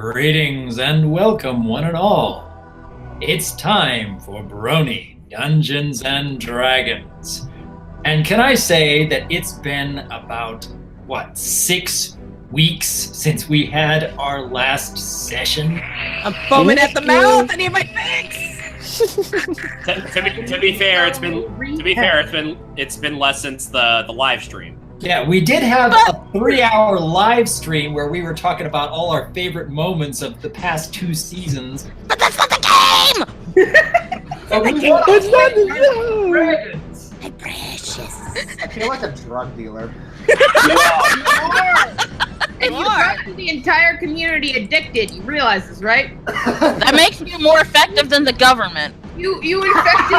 Greetings and welcome, one and all. It's time for Brony Dungeons and Dragons. And can I say that it's been about, 6 weeks since we had our last session? I'm foaming at the mouth. I need my fix. to be fair, it's been less since the live stream. Yeah, we did have a 3-hour live stream where we were talking about all our favorite moments of the past 2 seasons. But that's not the game! It's not the Dragons. I'm precious. I feel like a drug dealer. And you got the entire community addicted. You realize this, right? That makes you more effective than the government. You infected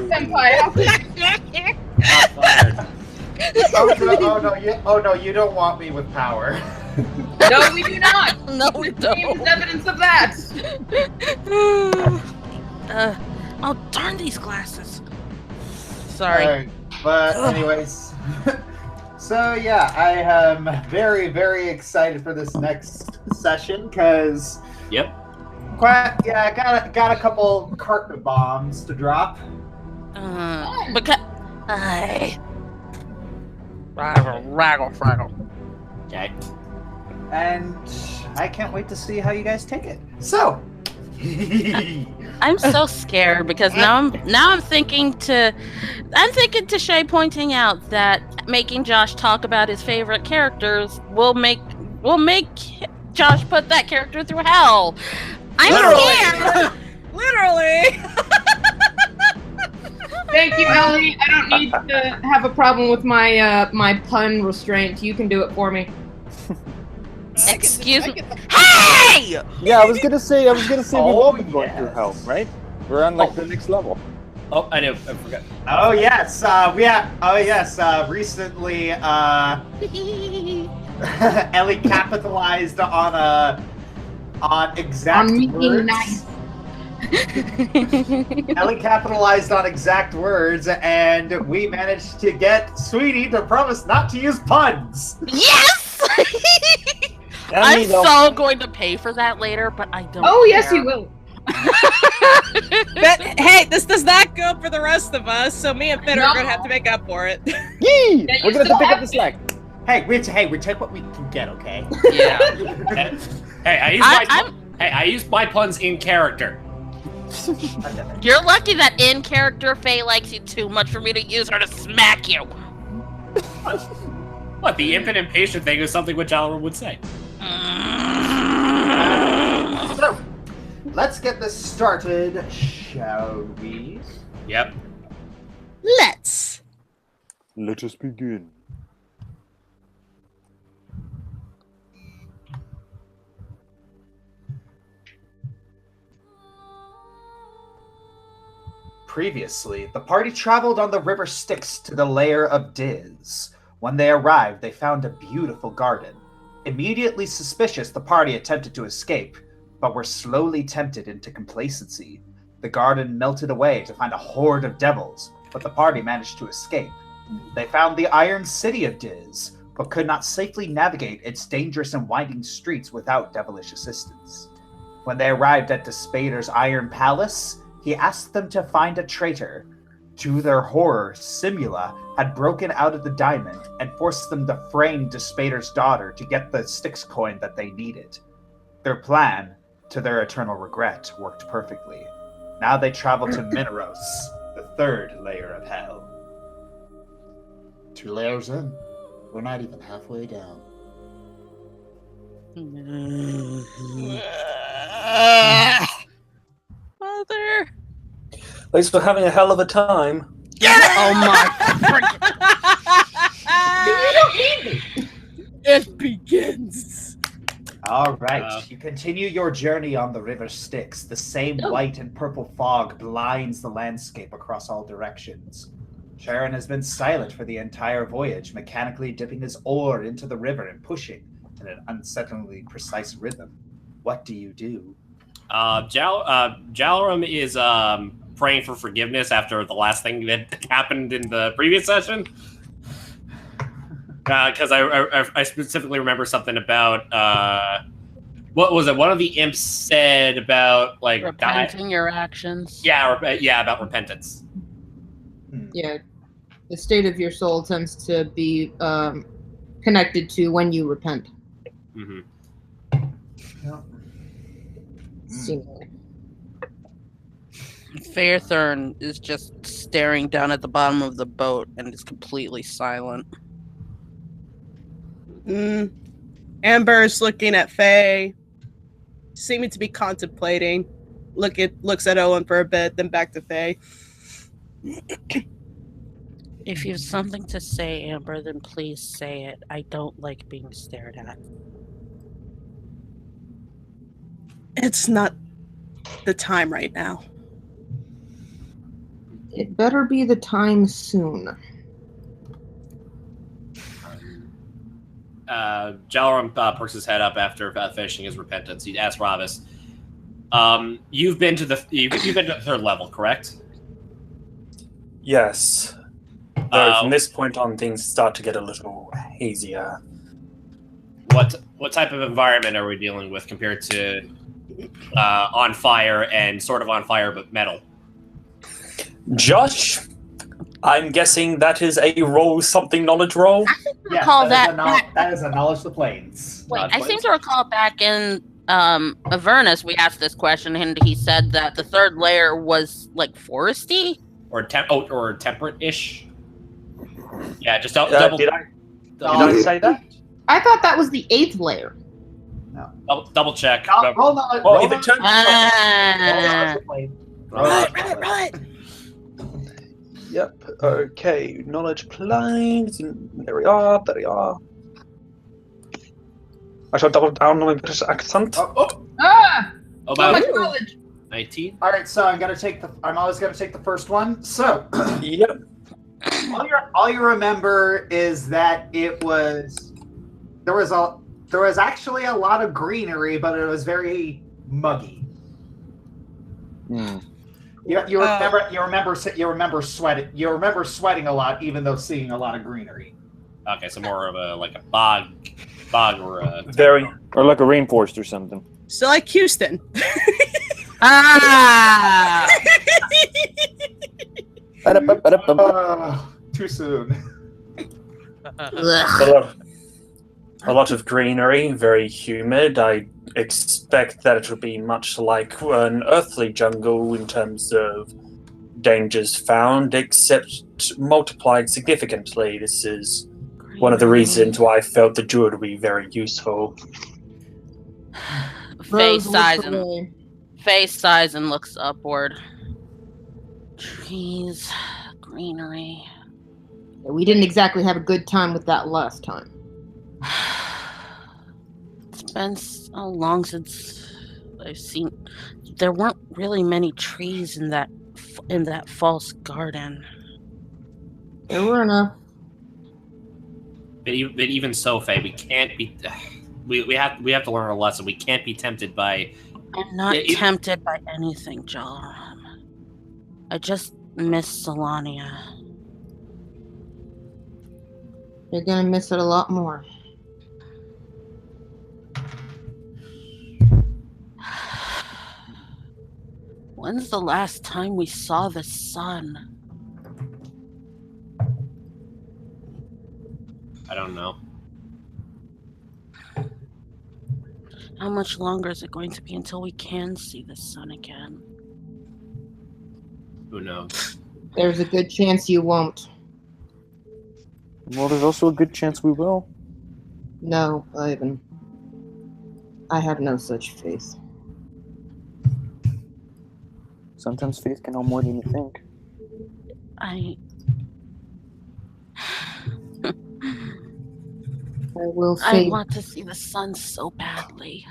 Senpai. Oh no, you don't want me with power. No, we do not. No, we This game don't. is evidence of that. Oh, darn these glasses. Sorry. Alright, but anyways. So yeah, I am very, very excited for this next session because Yep. I got a couple carpet bombs to drop. Because Fraggle. Okay. And I can't wait to see how you guys take it. So I'm so scared because now I'm thinking to Shay pointing out that making Josh talk about his favorite characters will make Josh put that character through hell. I'm scared. Literally. Thank you, Ellie. I don't need to have a problem with my my pun restraint. You can do it for me. Excuse me. Hey! Yeah, I was gonna say we've all been going yes. through hell, right? We're on the next level. Oh, I forgot. Oh yes, recently Ellie capitalized on exact On being words. nice. Ellie capitalized on exact words, and we managed to get Sweetie to promise not to use puns. Yes! I'm so going to pay for that later, but I don't. Oh yes, care. you will. But hey, this does not go for the rest of us, so me and Finn are gonna have to make up for it. Yee! Yeah, We're you gonna have to still pick up have the slack. Hey, we take what we can get, okay? Yeah. Hey, I used my puns in character. You're lucky that in character Faye likes you too much for me to use her to smack you. What, the imp and impatient thing is something which Alvin would say. So, let's get this started, shall we? Yep. Let's. Let us begin. Previously, the party traveled on the river Styx to the lair of Diz. When they arrived, they found a beautiful garden. Immediately suspicious, the party attempted to escape, but were slowly tempted into complacency. The garden melted away to find a horde of devils, but the party managed to escape. They found the Iron City of Diz, but could not safely navigate its dangerous and winding streets without devilish assistance. When they arrived at Despader's Iron Palace, he asked them to find a traitor. To their horror, Simula had broken out of the diamond and forced them to frame Despader's daughter to get the Styx coin that they needed. Their plan, to their eternal regret, worked perfectly. Now they travel to Minauros, the 3rd layer of hell. 2 layers in. We're not even halfway down. Mother. At least we're having a hell of a time. Oh my. It begins. All right, you continue your journey on the river Styx. The same white and purple fog blinds the landscape across all directions. Sharon has been silent for the entire voyage, mechanically dipping his oar into the river and pushing in an unsettlingly precise rhythm. What do you do? Jalaram is praying for forgiveness after the last thing that happened in the previous session. Because I specifically remember something about What was it? One of the imps said about like Repenting your actions. Yeah, about repentance. Yeah, the state of your soul tends to be connected to when you repent. Mm-hmm. Seemingly. Fairthurn is just staring down at the bottom of the boat and is completely silent. Amber's looking at Faye, seeming to be contemplating. Looks at Owen for a bit, then back to Faye. If you have something to say, Amber, then please say it. I don't like being stared at. It's not the time right now. It better be the time soon. Jalaram perks his head up after finishing his repentance. He asks Ravis, "You've been to the third level, correct?" Yes. Though from this point on, things start to get a little hazier. What type of environment are we dealing with compared to on fire and sort of on fire but metal? Josh, I'm guessing that is a knowledge roll. I seem to recall that is a knowledge of the planes. Wait, I seem to recall back in Avernus we asked this question and he said that the third layer was like foresty or temperate-ish. Yeah, just double. Did I say that? I thought that was the 8th layer. No. Double check. Roll if it turns Right. Yep. Okay. Knowledge planes. There we are. I shall double down on my British accent. About So much knowledge. 19. All right, so I'm always gonna take the first one. So, Yep. all you remember is that there was actually a lot of greenery, but it was very muggy. You remember sweating a lot, even though seeing a lot of greenery. Okay, so more of a bog or a or like a rainforest or something. So like Houston. Too soon. A lot of greenery, very humid. I expect that it will be much like an earthly jungle in terms of dangers found, except multiplied significantly. This is one of the reasons why I felt the druid would be very useful. Face sighs and looks upward. Trees, greenery. We didn't exactly have a good time with that last time. It's been so long since I've seen. There weren't really many trees in that false garden. There were enough. But even so, Faye, we can't be. We have to learn a lesson. We can't be tempted by. I'm not tempted by anything, John. I just miss Solania. You're gonna miss it a lot more. When's the last time we saw the sun? I don't know. How much longer is it going to be until we can see the sun again? Who knows? There's a good chance you won't. Well, there's also a good chance we will. No, Ivan. I have no such faith. Sometimes faith can know more than you think. I will I say. want to see the sun so badly.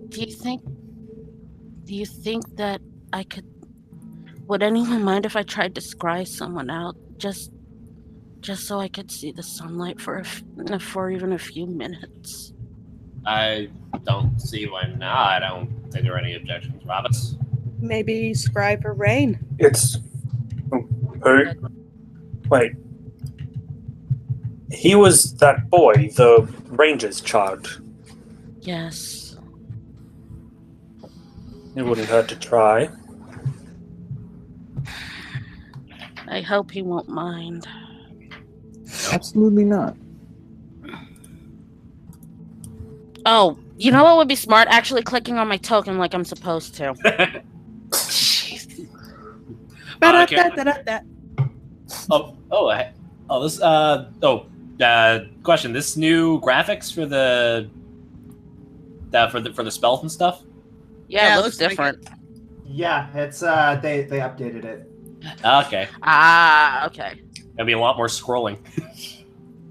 Do you think that I could? Would anyone mind if I tried to scry someone out just so I could see the sunlight for even a few minutes? I don't see why not. I don't think there are any objections, Ravis. Maybe scribe for rain. It's wait. He was that boy, the ranger's child. Yes. It wouldn't hurt to try. I hope he won't mind. Absolutely not. Oh, you know what would be smart? Actually clicking on my token like I'm supposed to. Question. This new graphics for the spells and stuff? Yeah, it looks different. Yeah, it's they updated it. Okay. Okay. There'll be a lot more scrolling.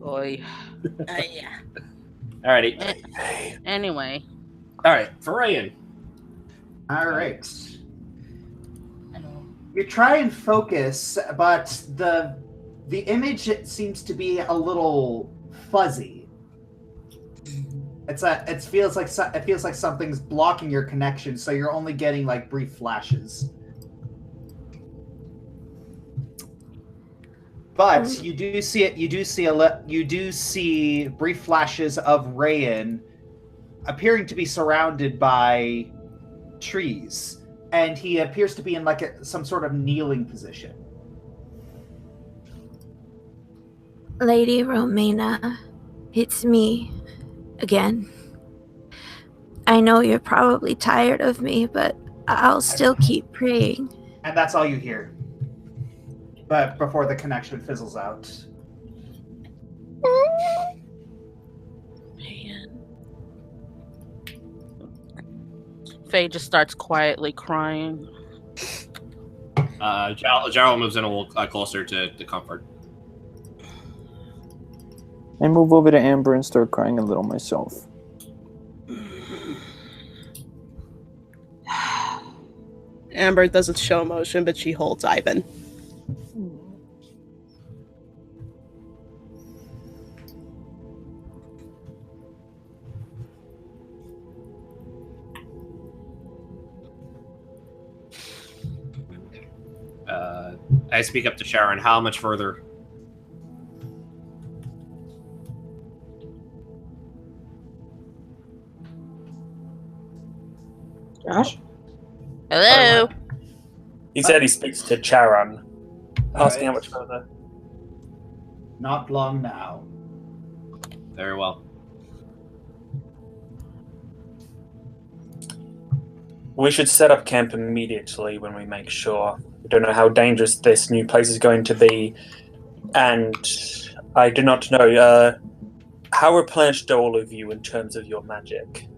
Boy. Yeah. Alrighty. Anyway. Alright, for Ryan. Alright. You try and focus, but the image seems to be a little fuzzy. It feels like something's blocking your connection, so you're only getting like brief flashes. But you do see it. You do see brief flashes of Rayan appearing to be surrounded by trees, and he appears to be in like some sort of kneeling position. Lady Romana, it's me again. I know you're probably tired of me, but I'll still keep praying. And that's all you hear. But before the connection fizzles out. Man. Faye just starts quietly crying. Jarl moves in a little closer to comfort. I move over to Amber and start crying a little myself. Amber doesn't show emotion, but she holds Ivan. I speak up to Sharon. How much further? Josh? Hello? He said he speaks to Charon, asking how much further. Not long now. Very well. We should set up camp immediately when we make sure. We don't know how dangerous this new place is going to be, and I do not know. How replenished are all of you in terms of your magic?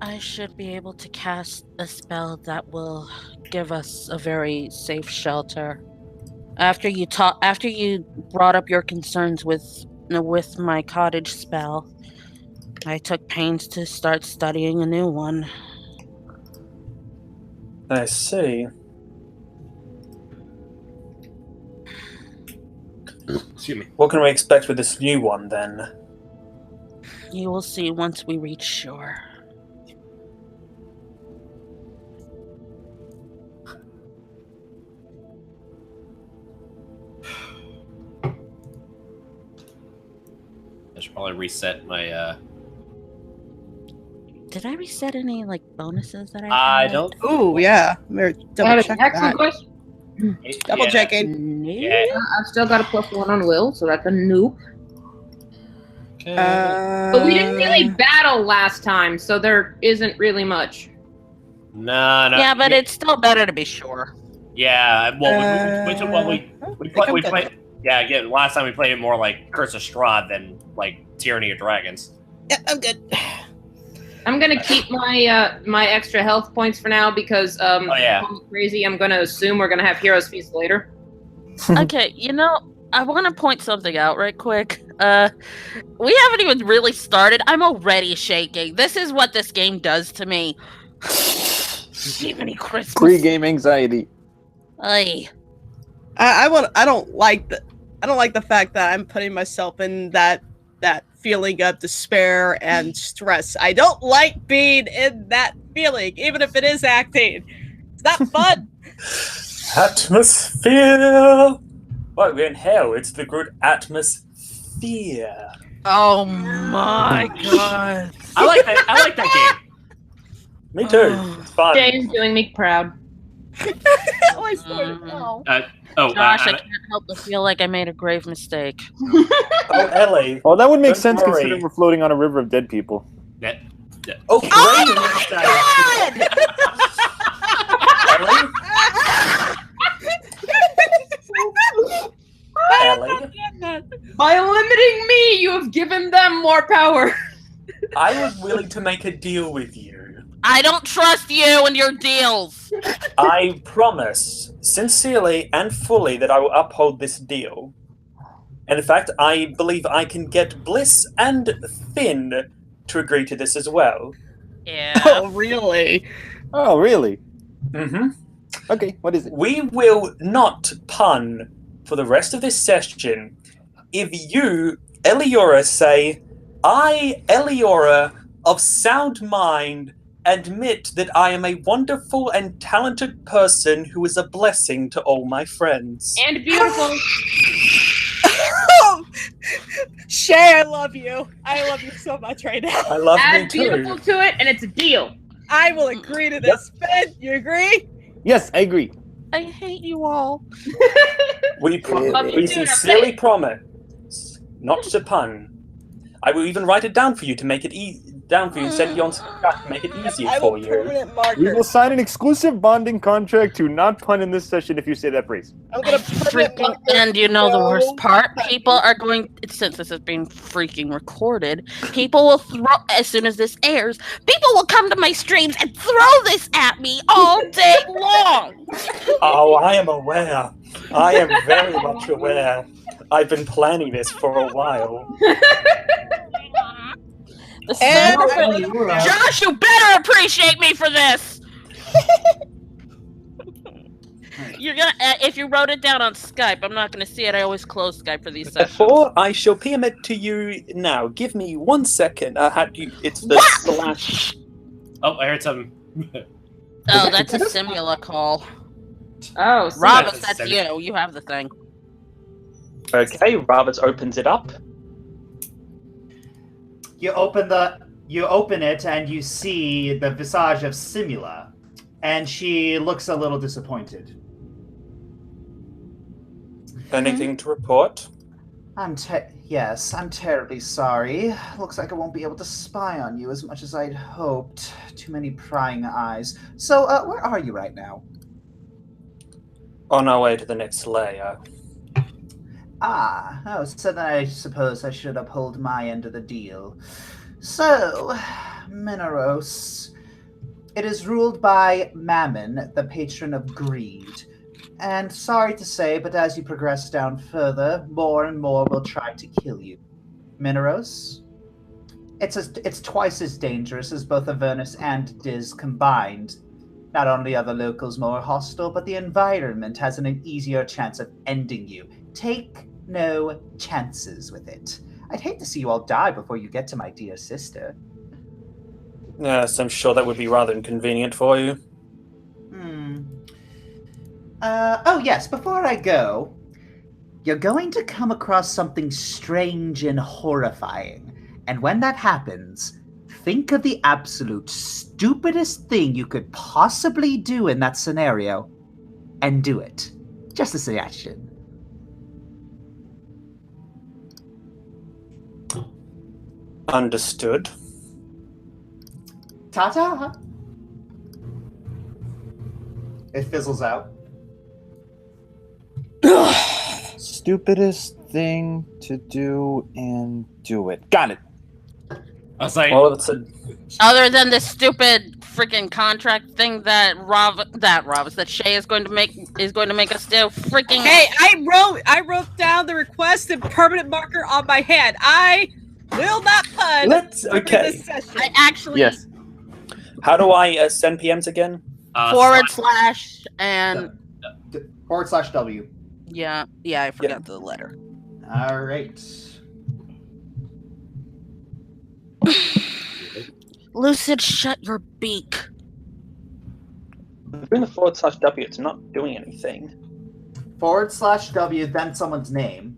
I should be able to cast a spell that will give us a very safe shelter. After you brought up your concerns with my cottage spell, I took pains to start studying a new one. I see. Excuse me. What can we expect with this new one, then? You will see once we reach shore. I should probably reset my. Did I reset any bonuses that I had? don't. Ooh, yeah. Double check Excellent that. question. Double checking. Yeah. I've still got a +1 on will, so that's a nope. Okay. But we didn't really battle last time, so there isn't really much. No. Yeah, but it's still better to be sure. Yeah. Well, we played. Yeah, again, last time we played it more like Curse of Strahd than like Tyranny of Dragons. Yeah, I'm good. I'm gonna keep my my extra health points for now because Oh, yeah. I'm crazy. I'm gonna assume we're gonna have Heroes Feast later. Okay, I want to point something out right quick. We haven't even really started. I'm already shaking. This is what this game does to me. Jiminy Christmas. Pre-game anxiety. Ay. I don't like the fact that I'm putting myself in that feeling of despair and stress. I don't like being in that feeling, even if it is acting. It's not fun. Atmosphere! What, we're in hell. It's the good atmosphere. Oh my god. I like that. I like that game. Me too. It's fun. Jay's doing me proud. I started. Oh. Josh, I can't help but feel like I made a grave mistake. Oh, Ellie. Well, that would make Don't sense worry. considering we're floating on a river of dead people. Oh, great! Ellie, By limiting me, you have given them more power. I was willing to make a deal with you. I don't trust you and your deals. I promise, sincerely and fully, that I will uphold this deal. And in fact, I believe I can get Bliss and Finn to agree to this as well. Yeah. Oh, really? Oh, really? Mm-hmm. Okay, what is it? We will not pun for the rest of this session if you, Eliora, say, I, Eliora, of sound mind, admit that I am a wonderful and talented person who is a blessing to all my friends. And beautiful. Shay, I love you. I love you so much right now. I love Add you too. beautiful to it, and it's a deal. I will agree to this. Ben, you agree? Yes, I agree. I hate you all. We Love you too, sincerely okay. promise not to pun. I will even write it down for you to make it down for you and send you on Scott to make it easier I for will you. permanent We marker. will sign an exclusive bonding contract to not pun in this session if you say that phrase. I'm gonna permanent marker. And you know the worst no part? touching. People are going, since this is being freaking recorded, people will throw, as soon as this airs, people will come to my streams and throw this at me all day long. Oh, I am aware. I am very much aware. I've been planning this for a while. The And sad- Josh, you better appreciate me for this. You're gonna, if you wrote it down on Skype, I'm not gonna see it. I always close Skype for these sessions. Therefore, I shall PM it to you now. Give me 1 second. It's the slash. Oh, I heard something. Oh, that's a Simula call. Oh, so Robert, that's that's a you. You have the thing. Okay, Roberts opens it up. You open it and you see the visage of Simula, and she looks a little disappointed. Anything to report? Yes, I'm terribly sorry. Looks like I won't be able to spy on you as much as I'd hoped. Too many prying eyes. So, where are you right now? On our way to the next layer. So then I suppose I should uphold my end of the deal. So, Minauros. It is ruled by Mammon, the patron of greed. And sorry to say, but as you progress down further, more and more will try to kill you. Minauros? It's twice as dangerous as both Avernus and Diz combined. Not only are the locals more hostile, but the environment has an easier chance of ending you. Take no chances with it. I'd hate to see you all die before you get to my dear sister. Yes, I'm sure that would be rather inconvenient for you. Oh yes, before I go, you're going to come across something strange and horrifying. And when that happens, think of the absolute stupidest thing you could possibly do in that scenario, and do it. Just a suggestion. Understood. Ta-ta! It fizzles out. Stupidest thing to do and do it. Got it. I was like, Well, it's a Other than the stupid freaking contract thing that Shay is going to make us do. Freaking Hey, I wrote down the request and permanent marker on my hand. I will not pun. during this session. I actually Yes. How do I send PMs again? / and /W. yeah, I forgot the letter. All right. Lucid, shut your beak. Doing the /W, it's not doing anything. /W, then someone's name.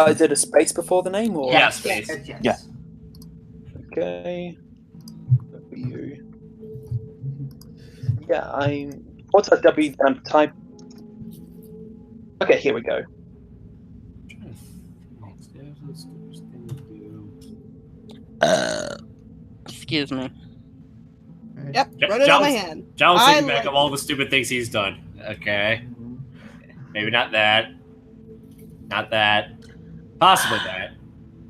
Is it a space before the name or? Yeah, space. Yes. Yeah. Okay. W. Yeah, what's that W type? Okay, here we go. Excuse me. Yep, wrote it on my hand. John was I thinking back like of all the stupid things he's done. Okay. Maybe not that. Not that. Possibly that.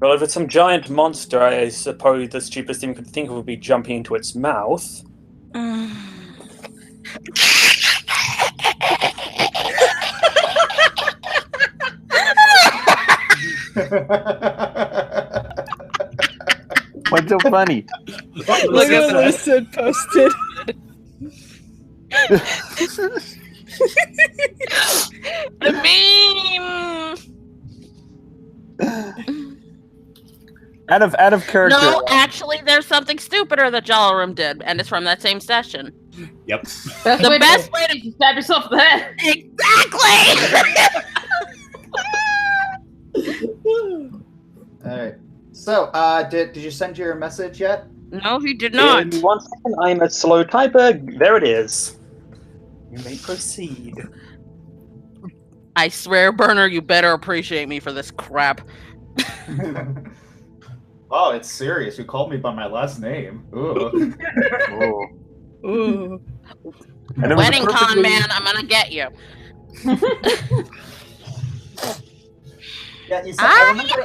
Well, if it's some giant monster, I suppose the stupidest thing we could think of would be jumping into its mouth. What's so funny? Look at what Sid posted. The meme. Out of character. No, actually, there's something stupider that Jalarum did, and it's from that same session. Yep. The best way to stab yourself in the head. Exactly. All right. So, did you send your message yet? No, he did not. In 1 second, I'm a slow typer. There it is. You may proceed. I swear, Burner, you better appreciate me for this crap. Oh, it's serious. You called me by my last name. Ooh. Ooh. Wedding con man, I'm gonna get you. Yeah, you said, I remember.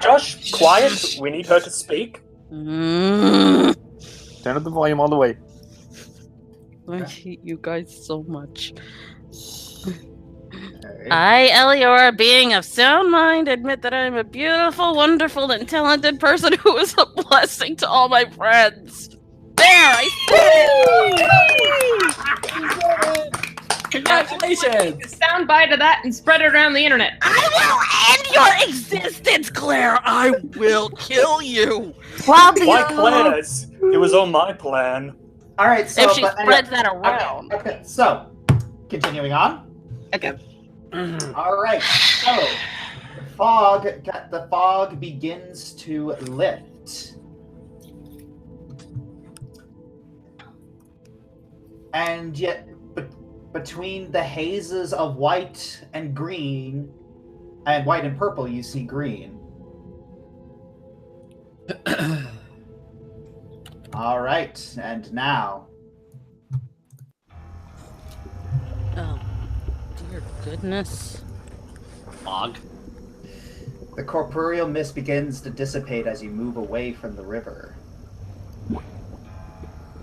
Josh, quiet. We need her to speak. Turn up the volume all the way. I hate you guys so much. I, Eliora, being of sound mind, admit that I am a beautiful, wonderful, and talented person who is a blessing to all my friends. There, I said it! Congratulations! Soundbite of that and spread it around the internet. I will end your existence, Claire! I will kill you! Why Claire's? It was on my plan. All right, so if she spreads that around. Okay, so continuing on. Okay. All right, so the fog begins to lift, and yet between the hazes of white and green, and white and purple, you see green. All right, and now. Oh, dear goodness. Fog. The corporeal mist begins to dissipate as you move away from the river.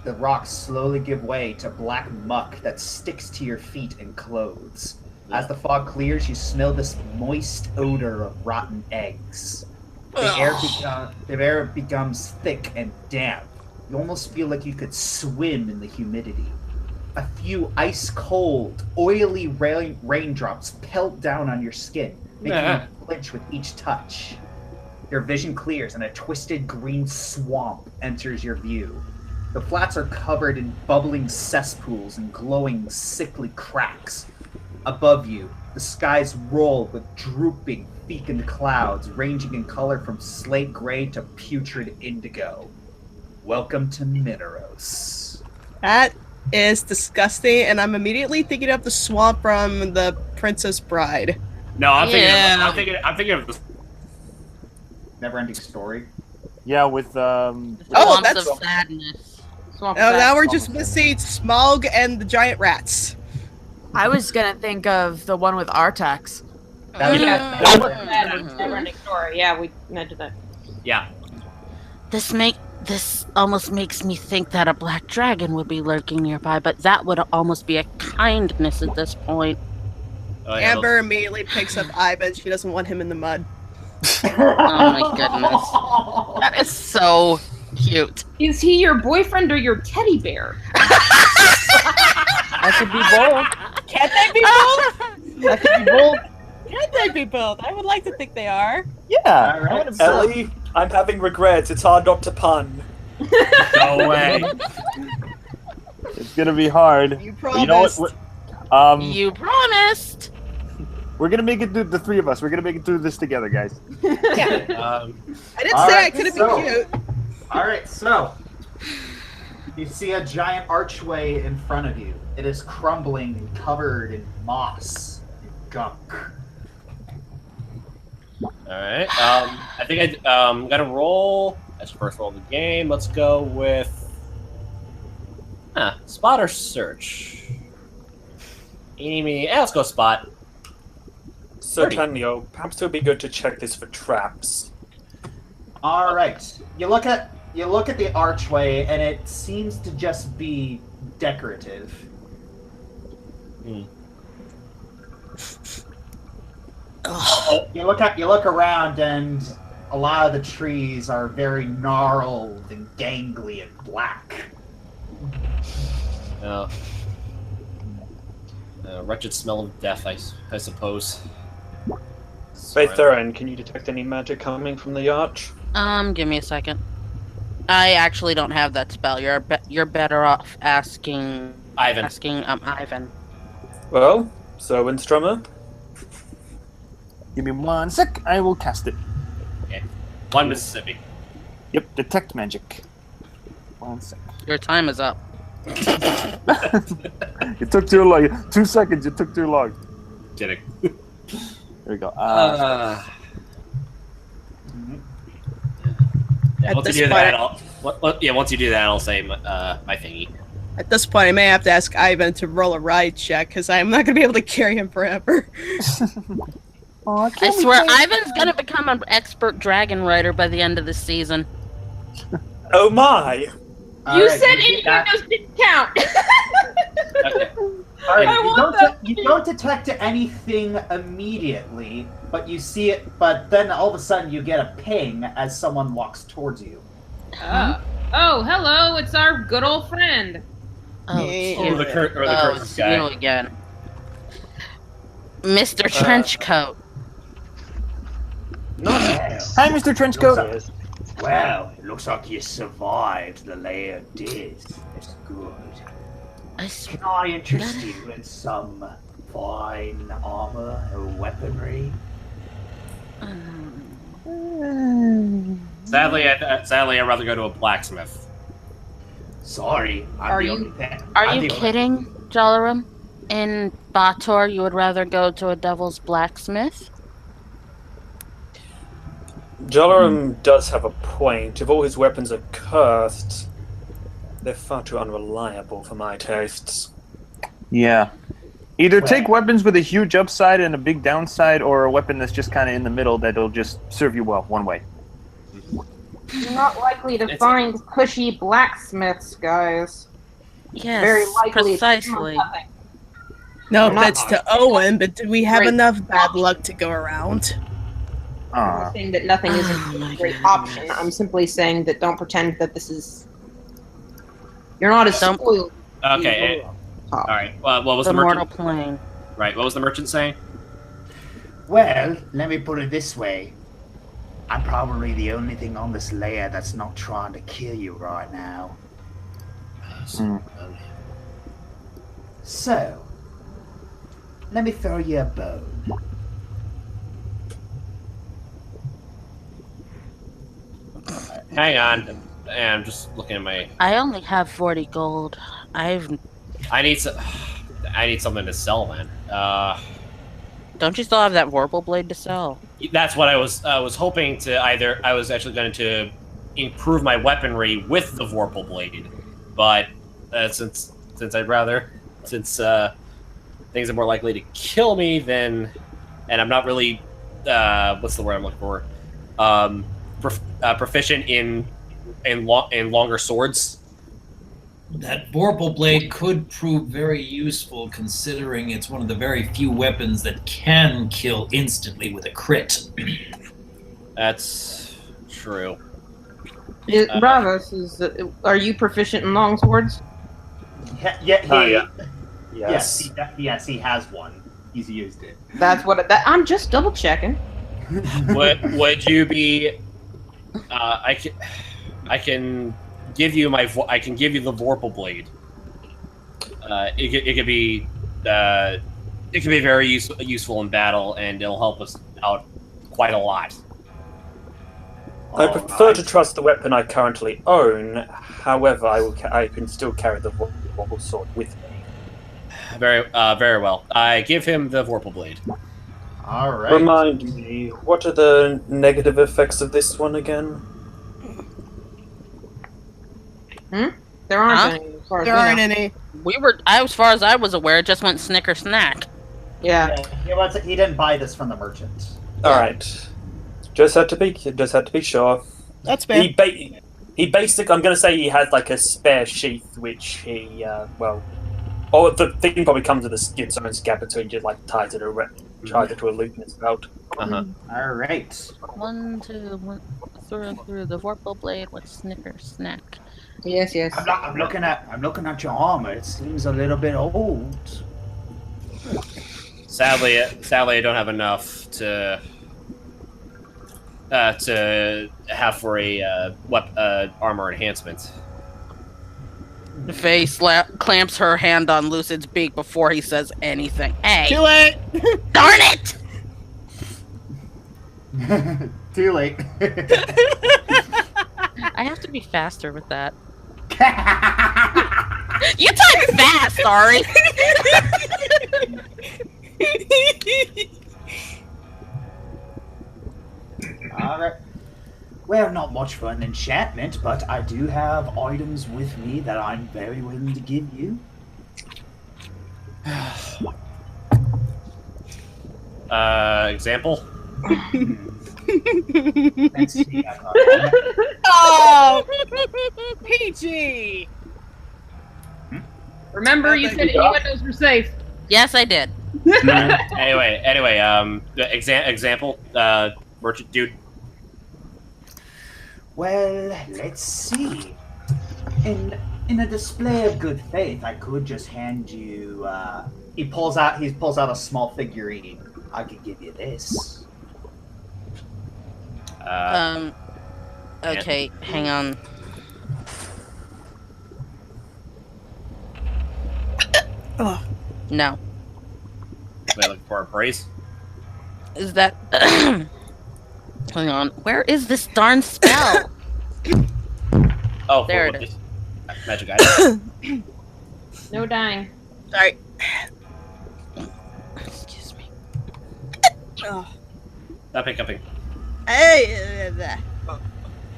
The rocks slowly give way to black muck that sticks to your feet and clothes. As the fog clears, you smell this moist odor of rotten eggs. The air becomes thick and damp. You almost feel like you could swim in the humidity. A few ice-cold, oily raindrops pelt down on your skin, making you flinch with each touch. Your vision clears and a twisted green swamp enters your view. The flats are covered in bubbling cesspools and glowing, sickly cracks. Above you, the skies roll with drooping, fecund clouds ranging in color from slate gray to putrid indigo. Welcome to Minauros. That is disgusting, and I'm immediately thinking of the swamp from The Princess Bride. No, I'm thinking of the Never-ending story. Yeah, with Swamps of sadness. Now we're just missing Smaug and the giant rats. I was gonna think of the one with Artax. Never-ending story. Yeah, we mentioned that. Yeah. This almost makes me think that a black dragon would be lurking nearby, but that would almost be a kindness at this point. Oh, yeah, Amber immediately picks up Ivan. She doesn't want him in the mud. Oh my goodness. That is so cute. Is he your boyfriend or your teddy bear? That could be both. Can't they be both? That could be both. Can't they be both? I would like to think they are. Yeah. Right, Ellie, I'm having regrets. It's hard not to pun. No way. It's gonna be hard. You But promised. you know what? You promised. We're gonna make it through the three of us. We're gonna make it through this together, guys. Yeah. Um, I didn't say I couldn't be cute. Alright, so you see a giant archway in front of you. It is crumbling and covered in moss and gunk. Alright. I think I'm gonna roll as the first roll of the game. Let's go with spot or search. Eeny, meeny. Let's go spot. So, Tanyo, perhaps it would be good to check this for traps. All right. You look at the archway, and it seems to just be decorative. You look around, and a lot of the trees are very gnarled and gangly and black. Wretched smell of death, I suppose. Theron, can you detect any magic coming from the arch? Give me a second. I actually don't have that spell. You're better off asking Ivan. Ivan. Well, so Windstrummer. Give me 1 sec. I will cast it. Okay. 1 Mississippi. Yep, detect magic. 1 sec. Your time is up. It took too long. 2 seconds. It took too long. Kidding. There we go. Once you do that, once you do that, I'll say my thingy. At this point, I may have to ask Ivan to roll a ride check because I'm not going to be able to carry him forever. I swear, Ivan's gonna become an expert dragon rider by the end of this season. Oh my! You said innuendos didn't count. Okay. All right, you don't detect anything immediately, but you see it. But then all of a sudden, you get a ping as someone walks towards you. Oh, hello! It's our good old friend. Or the curse guy. You again, Mr. Trenchcoat. Hi, Mr. Trenchcoat. Well, it looks like you survived the layer of Diz. That's good. Can I interest you in some fine armor or weaponry? Sadly, I'd rather go to a blacksmith. Sorry, Are you kidding, Jalaram? In Bator, you would rather go to a devil's blacksmith? Jalaram does have a point. If all his weapons are cursed, they're far too unreliable for my tastes. Yeah. Either take weapons with a huge upside and a big downside, or a weapon that's just kind of in the middle that'll just serve you well, one way. You're not likely to find cushy blacksmiths, guys. Yes, very likely. precisely. No, that's to Owen, but do we have enough bad luck to go around? I'm not saying that nothing isn't a great option. I'm simply saying that don't pretend that this is... You're not as spoiled. Okay. All right. What was the mortal merchant? plane. Right. What was the merchant saying? Well, let me put it this way. I'm probably the only thing on this layer that's not trying to kill you right now. So, let me throw you a bone. Hang on. I'm just looking at my. I only have 40 gold. I need something to sell, man. Don't you still have that Vorpal blade to sell? That's what I was hoping to either. I was actually going to improve my weaponry with the Vorpal blade, but since things are more likely to kill me than, and I'm not really what's the word I'm looking for, proficient in longer swords. That Vorpal blade could prove very useful, considering it's one of the very few weapons that can kill instantly with a crit. That's true. Bravos, are you proficient in long swords? Yes, he has one. He's used it. That's what. I'm just double checking. Would you be? I can give you the Vorpal blade. It could be it can be very useful in battle, and it'll help us out quite a lot. I prefer to trust the weapon I currently own. However, I can still carry the Vorpal sword with me. Very well. I give him the Vorpal blade. All right. Remind me, what are the negative effects of this one again? There aren't any. As far as There we aren't know. any. As far as I was aware, it just went snicker snack. Yeah. He didn't buy this from the merchant. All right, just had to be sure. That's fair. He basic. I'm gonna say he has like a spare sheath, which he or the thing probably comes with its own scabbard, so he just like ties it to a loop in his belt. All right. One through the Vorpal blade with snicker snack. Yes. I'm looking at your armor. It seems a little bit old. Sadly, I don't have enough to have for a armor enhancement. Faye clamps her hand on Lucid's beak before he says anything. Hey! Too late! Darn it! Too late. I have to be faster with that. You type fast, sorry. All right. Well, not much for an enchantment, but I do have items with me that I'm very willing to give you. Example? Let's see. Oh! PG! Remember, you said innuendos were safe. Yes, I did. Anyway, example, merchant dude. Well, let's see. In a display of good faith, I could just hand you. He pulls out a small figurine. I could give you this. Okay, hang on. No. Wait, look for a praise. Is that... Hang on. Where is this darn spell? Oh, there it is. Magic item. No dying. Sorry. Excuse me. Stop hiccuping. Hey!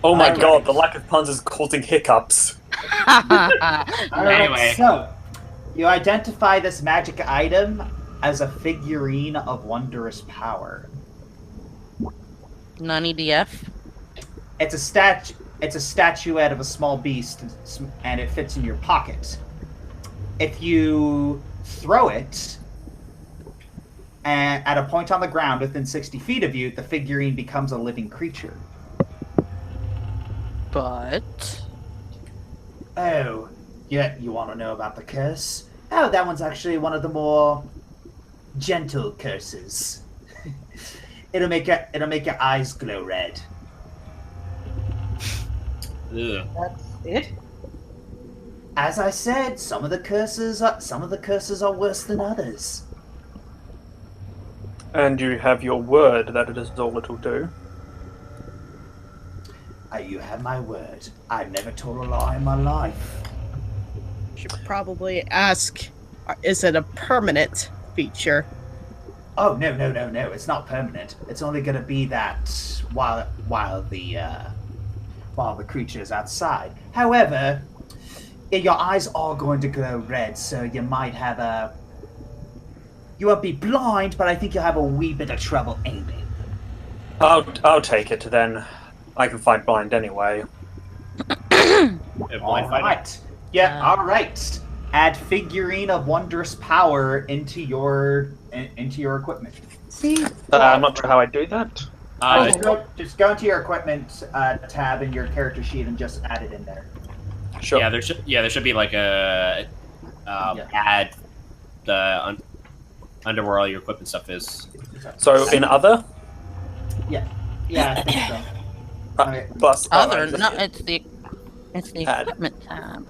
Oh my god, the lack of puns is causing hiccups. Anyway. So, you identify this magic item as a figurine of wondrous power. Non-EDF? It's a statuette of a small beast, and it fits in your pocket. If you throw it at a point on the ground within 60 feet of you, the figurine becomes a living creature. But... Oh, yeah, you want to know about the curse? Oh, that one's actually one of the more gentle curses. It'll make your eyes glow red. Ugh. That's it. As I said, some of the curses are worse than others. And you have your word that it is all it'll do. You have my word. I've never told a lie in my life. Should probably ask, is it a permanent feature? Oh, no. It's not permanent. It's only going to be that while the creature is outside. However, your eyes are going to glow red, so you might have you won't be blind, but I think you'll have a wee bit of trouble aiming. I'll take it then. I can fight blind anyway. All right. Yeah, all right. Add figurine of wondrous power into your equipment. See? I'm not sure how I do that. Just go into your equipment tab in your character sheet and just add it in there. Sure. Yeah, there should be like a add the under where all your equipment stuff is. So in other? Yeah, I think so. Plus Other, no, it's the equipment tab.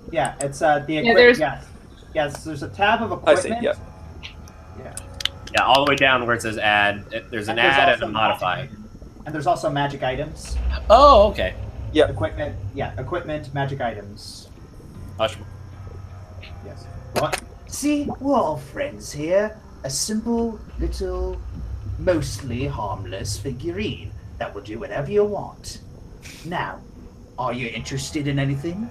Yeah, it's the equipment. there's- Yes, there's a tab of equipment. I see. Yeah. Yeah, all the way down where it says add. There's an add and a modify. And there's also magic items. Oh, okay. Yeah. Equipment. Yeah, equipment, magic items. Hush. Yes. What? See, we're all friends here. A simple, little, mostly harmless figurine that will do whatever you want. Now, are you interested in anything?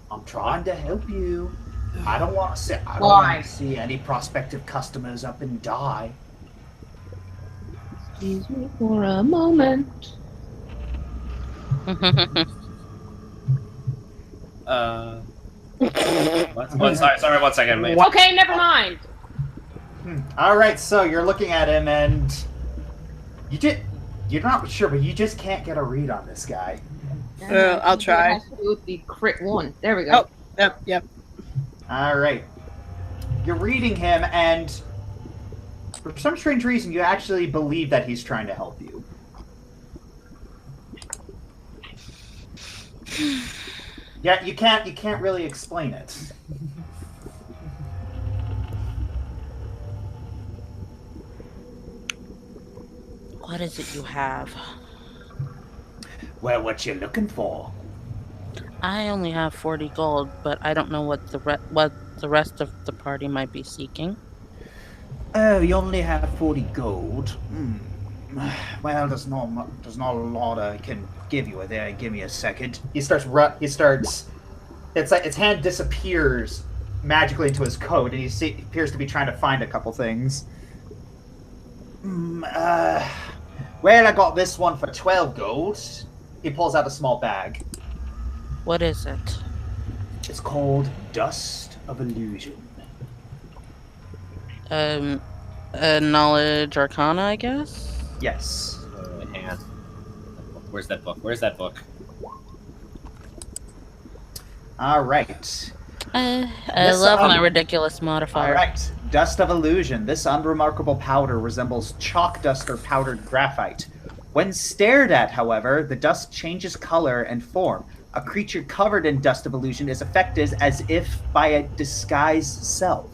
I'm trying to help you. I don't want to see any prospective customers up and die. Excuse me for a moment. Sorry, 1 second. Wait. Okay, never mind. All right, so you're looking at him, and you're not sure, but you just can't get a read on this guy. I'll try. It has to do with the crit 1. There we go. Oh, yep. All right. You're reading him, and for some strange reason, you actually believe that he's trying to help you. Yeah, you can't really explain it. What is it you have? Well, what you looking for? I only have 40 gold, but I don't know what the rest of the party might be seeking. Oh, you only have 40 gold. Well, there's not a lot I can give you there. Give me a second. He starts. It's like his hand disappears magically into his coat, and he appears to be trying to find a couple things. Well, I got this one for 12 gold. He pulls out a small bag. What is it? It's called Dust of Illusion. Knowledge Arcana, I guess? Yes. Hang on. Where's that book? All right. I love my ridiculous modifier. All right. Dust of Illusion. This unremarkable powder resembles chalk dust or powdered graphite. When stared at, however, the dust changes color and form. A creature covered in Dust of Illusion is affected as if by a disguised self,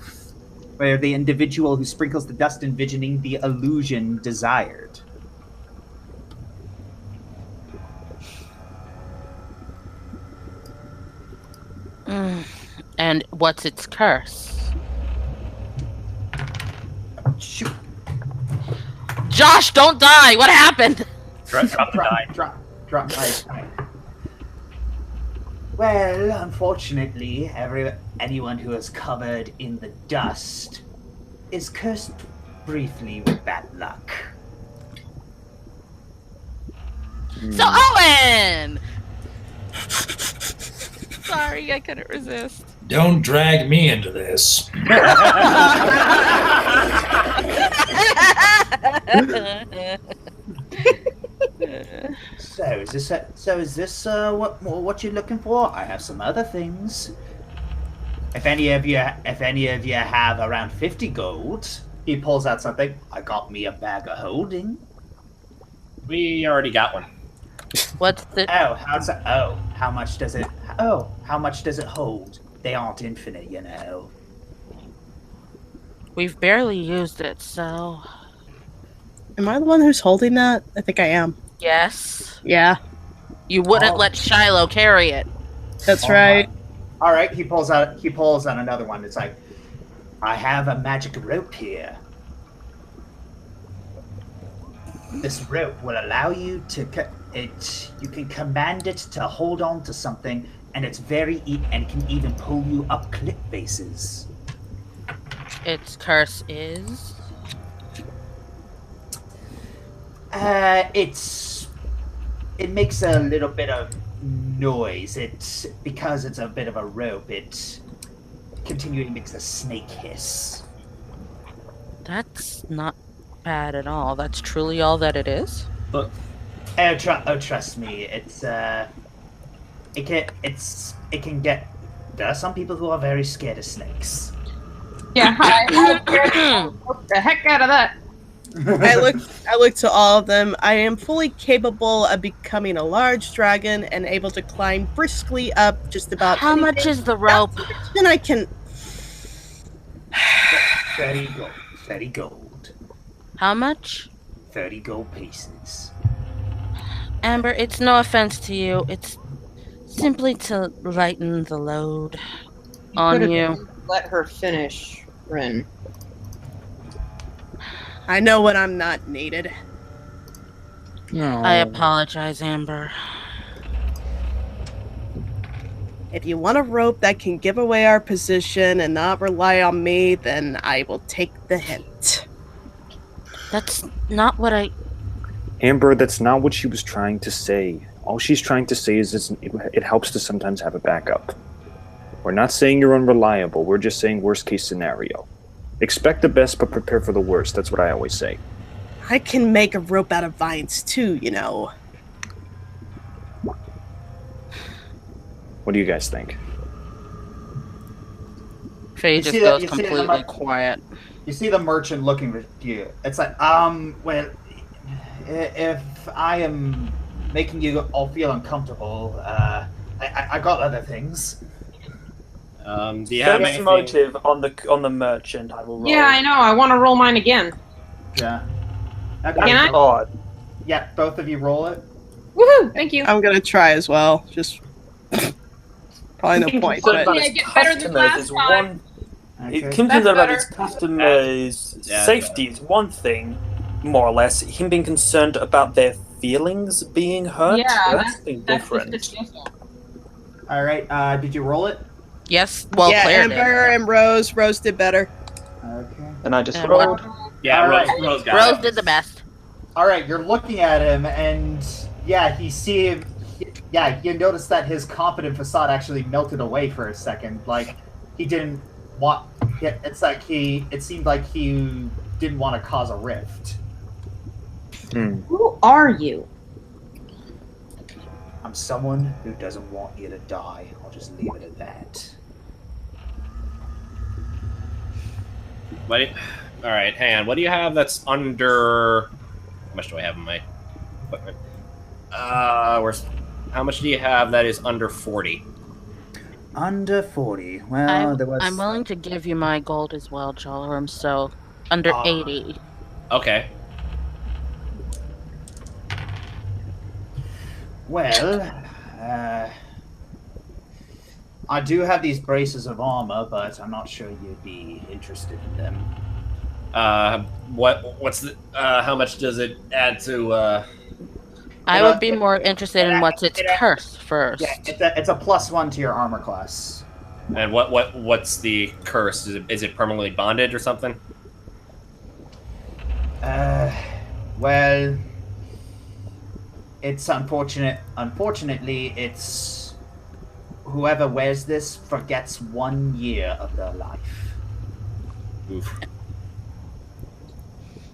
where the individual who sprinkles the dust envisioning the illusion desired. And what's its curse? Shoot. Josh, don't die! What happened? Drop the die. Drop die. Well, unfortunately, anyone who is covered in the dust is cursed briefly with bad luck. So Owen! Sorry, I couldn't resist. Don't drag me into this. So is this what you're looking for? I have some other things. If any of you have around 50 gold, He pulls out something. I got me a bag of holding. We already got one. What's the? How much does it hold? They aren't infinite, you know. We've barely used it, so. Am I the one who's holding that? I think I am. Yes. Yeah. You wouldn't let Shiloh carry it. That's right. All right. He pulls out another one. It's like, I have a magic rope here. This rope will allow you to you can command it to hold on to something, and it's and can even pull you up cliff faces. Its curse is? It makes a little bit of noise. Because it's a bit of a rope, it continually makes a snake hiss. That's not bad at all. That's truly all that it is? But trust me, it can get. There are some people who are very scared of snakes. Yeah, I the heck out of that. I look to all of them. I am fully capable of becoming a large dragon and able to climb briskly up just about. How much is the rope? Then I can. 30 gold. 30 gold. How much? 30 gold pieces. Amber, it's no offense to you. It's simply to lighten the load on you. Let her finish, Rin. I know when I'm not needed. No. I apologize, Amber. If you want a rope that can give away our position and not rely on me, then I will take the hint. That's not what I... Amber, that's not what she was trying to say. All she's trying to say is it helps to sometimes have a backup. We're not saying you're unreliable. We're just saying worst case scenario. Expect the best, but prepare for the worst. That's what I always say. I can make a rope out of vines too, you know. What do you guys think? Faye just goes completely quiet. You see the merchant looking at you. It's like, well, if I am making you all feel uncomfortable, I got other things. Do you have anything? Motive on the merchant? I will roll. Yeah, I know. I want to roll mine again. Yeah. Can I? Odd. Yeah, both of you roll it. Woohoo! Thank you. I'm gonna try as well. Just probably no point. So But about Yeah, its get better than customers last is time. It Okay. Kim That's about better. its customers' Yeah, safety is one thing, more or less. Him being concerned about their feelings being hurt. Yeah, that's something different. All right. Did you roll it? Yes, well, yeah, Claire Amber and Rose. Rose did better. Okay. And I just And rolled. Yeah, All Rose, right. Rose got Rose it. did the best. All right. You're looking at him, and yeah, you notice that his confident facade actually melted away for a second. Like he didn't want. It's like it seemed like he didn't want to cause a rift. Who are you? I'm someone who doesn't want you to die. I'll just leave it at that. All right, hang on. What do you have that's under? How much do I have in my equipment? How much do you have that is under 40? Under 40. Well, I'm willing to give you my gold as well, Jolarum, so under 80. Okay. Well, I do have these braces of armor, but I'm not sure you'd be interested in them. What's the? How much does it add to? I would be more interested in what's its curse first. Yeah, it's a +1 to your armor class. And what's the curse? Is it permanently bonded or something? Well, it's unfortunate. Unfortunately, it's whoever wears this forgets 1 year of their life. Oof.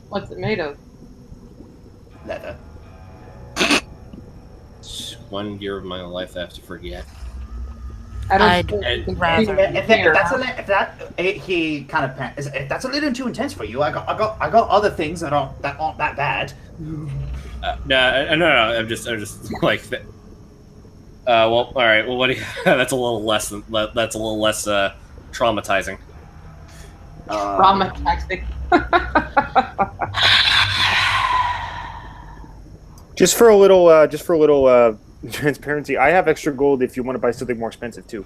What's it made of? Leather. 1 year of my life I have to forget. I'd If he kind of if that's a little too intense for you, I got other things that aren't that bad. No. I'm just like. Well, all right. Well, what do you? That's a little less traumatizing. Traumatizing. Just for a little transparency, I have extra gold if you want to buy something more expensive too.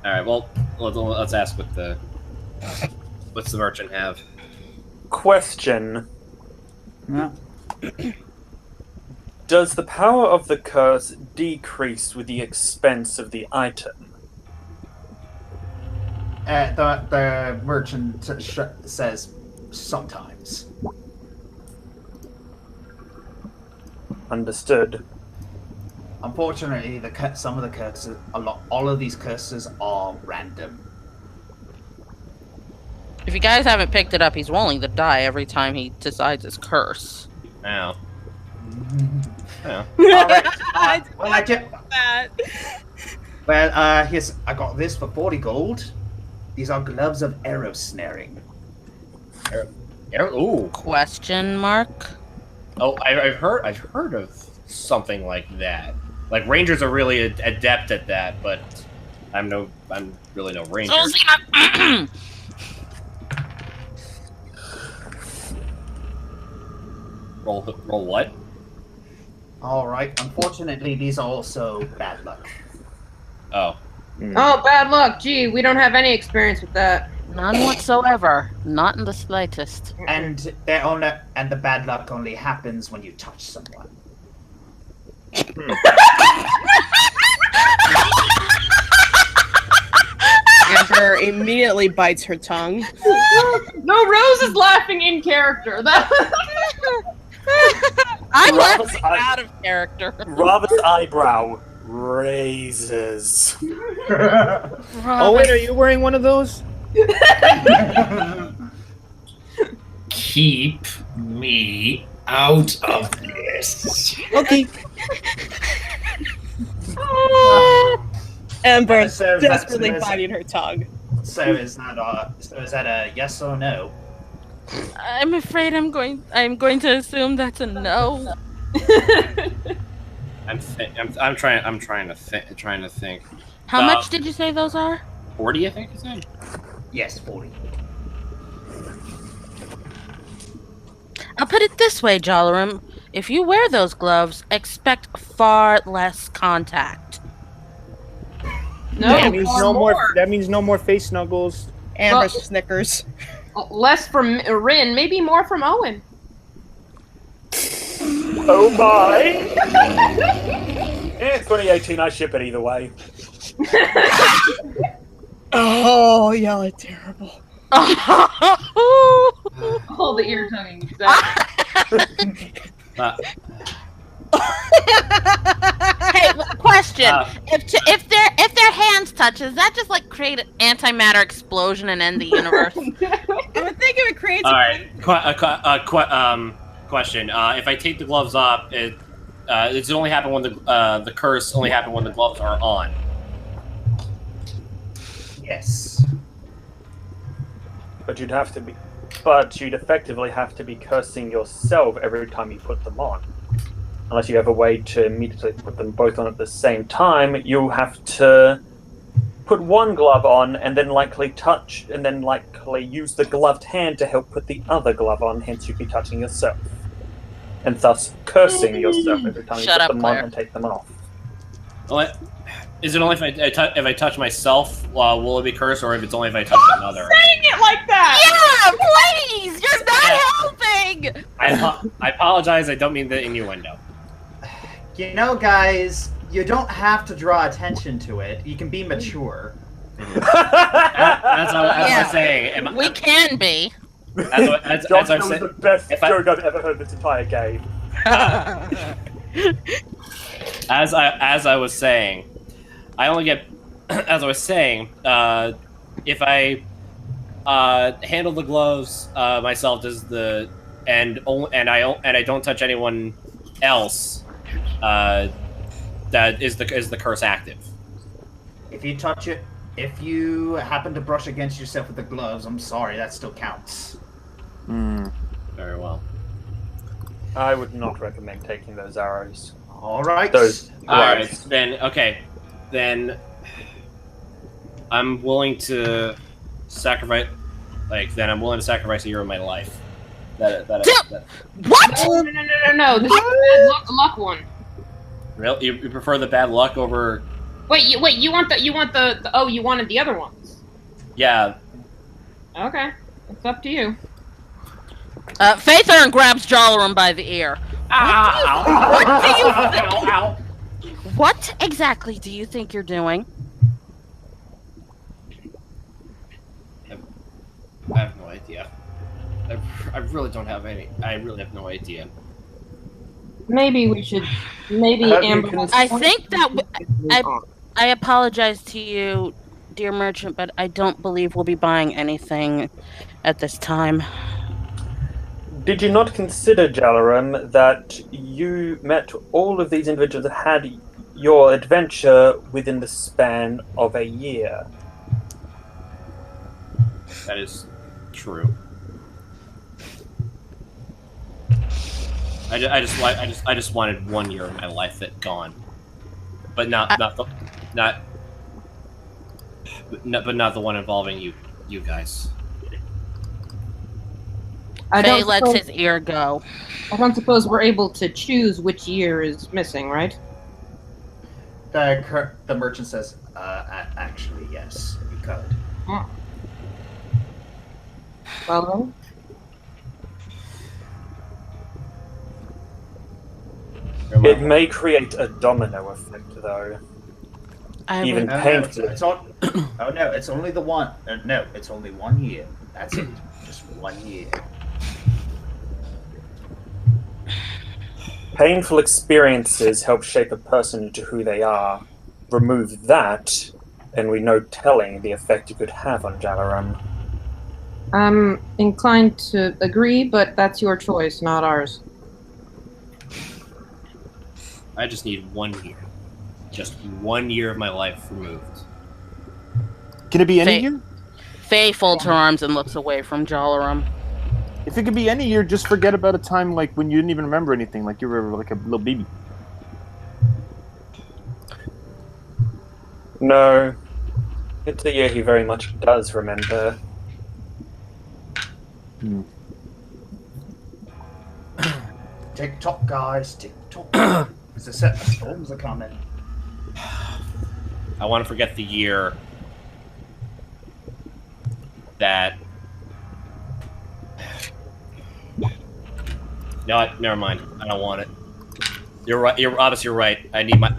All right. Well, let's ask what's the merchant have? Question. Yeah. Does the power of the curse decrease with the expense of the item? The merchant says sometimes. Understood. Unfortunately, some of the curses, all of these curses are random. If you guys haven't picked it up, he's rolling the die every time he decides his curse. Ow. Yeah. All right. That. Here's I got this for 40 gold. These are gloves of arrow snaring. Ooh. Question mark? Oh, I've heard of something like that. Like rangers are really adept at that, but I'm really no ranger. Roll what? All right. Unfortunately, these are also bad luck. Oh. Oh, bad luck. Gee, we don't have any experience with that. None whatsoever. Not in the slightest. And the bad luck only happens when you touch someone. Amber immediately bites her tongue. No, Rose is laughing in character. I'm Rob's laughing out of character. Rob's eyebrow raises. Oh wait, are you wearing one of those? Keep me out of this. Okay. Amber So desperately that's- biting her tongue. So is that a yes or no? I'm afraid I'm going to assume that's a no. I'm trying to think. How much did you say those are? 40, I think you said. Yes, 40. I'll put it this way, Jolarim. If you wear those gloves, expect far less contact. No, that means no more. That means no more face snuggles. Amber snickers. Less from Rin, maybe more from Owen. Oh my! Yeah, 2018, I ship it either way. Oh, y'all are terrible. All the ear tonguing. Exactly. Hey, question: if their hands touch, does that just like create an antimatter explosion and end the universe? I would think it would create. All right. Question: if I take the gloves off, does it only happen when the curse only happen when the gloves are on? Yes. But you'd effectively have to be cursing yourself every time you put them on. Unless you have a way to immediately put them both on at the same time, you'll have to put one glove on and then likely use the gloved hand to help put the other glove on, hence you'd be touching yourself. And thus cursing yourself every time you put them on and take them off. Well, is it only if I touch myself, will it be cursed, or if it's only if I touch another? Saying it like that! Yeah, please! You're not helping! I apologize, I don't mean the innuendo. You know, guys, you don't have to draw attention to it. You can be mature. That's what I'm saying. We can be. That's Josh, I'm that was saying. the best joke I've ever heard this entire game. As I was saying, I only get. As I was saying, if I handle the gloves myself as and I don't touch anyone else, that is the curse active. If you touch it, if you happen to brush against yourself with the gloves, I'm sorry, that still counts. Very well. I would not recommend taking those arrows. All right. Alright, then I'm willing to sacrifice. I'm willing to sacrifice a year of my life. What? No. This is the bad luck one. Really? You prefer the bad luck over? Wait. You wanted the other ones. Yeah. Okay, it's up to you. Faithern grabs Jolarim by the ear. What exactly do you think you're doing? I have no idea. I really don't have any. I really have no idea. Maybe we should. Maybe Amber. I think that I apologize to you, dear merchant, but I don't believe we'll be buying anything at this time. Did you not consider, Jalaram, that you met all of these individuals that had your adventure within the span of a year? That is true. I just wanted 1 year of my life that gone, but not the one involving you guys. Faye lets his ear go. I don't suppose we're able to choose which ear is missing, right? The merchant says, actually, yes, you could. Oh. Well then. It may create a domino effect, though. Even painful. Oh no, it's only the one. No, it's only 1 year. That's it. Just 1 year. Painful experiences help shape a person into who they are. Remove that, and we know telling the effect it could have on Jalaram. I'm inclined to agree, but that's your choice, not ours. I just need 1 year. Just 1 year of my life removed. Can it be any year? Faye folds her arms and looks away from Jalaram. If it could be any year, just forget about a time like when you didn't even remember anything, like you were like a little baby. No. It's a year he very much does remember. Tick tock, guys. Tick tock. As I said, the storms are coming. I want to forget the year that. No, never mind. I don't want it. You're right. You're obviously right. I need my.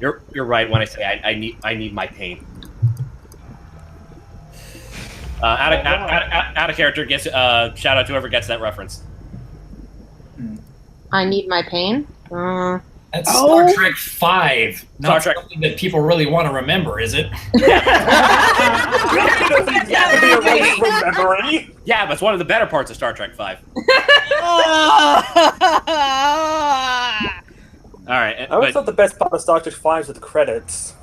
You're right when I say I need my pain. Out of character. Gets shout out to whoever gets that reference. I need my pain. That's Star Trek 5. Not something that people really want to remember, is it? Yeah, but it's one of the better parts of Star Trek 5. All right. I always thought the best part of Star Trek 5 are the credits.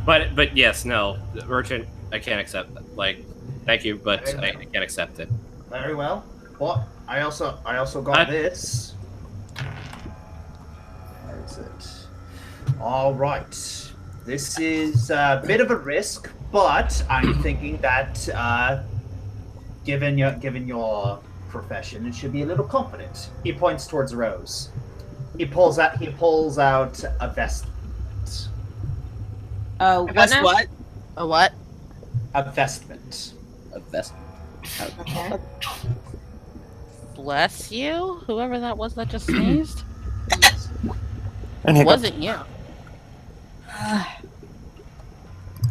But yes, no, Merchant, I can't accept that. Like, thank you, but I can't accept it. Very well. What? I also got this. Where is it? All right. This is a bit of a risk, but I'm thinking that given your profession, it should be a little confident. He points towards Rose. He pulls out a vestment. What? A what? A vestment. A vestment. Okay. Bless you, whoever that was that just sneezed. And wasn't you.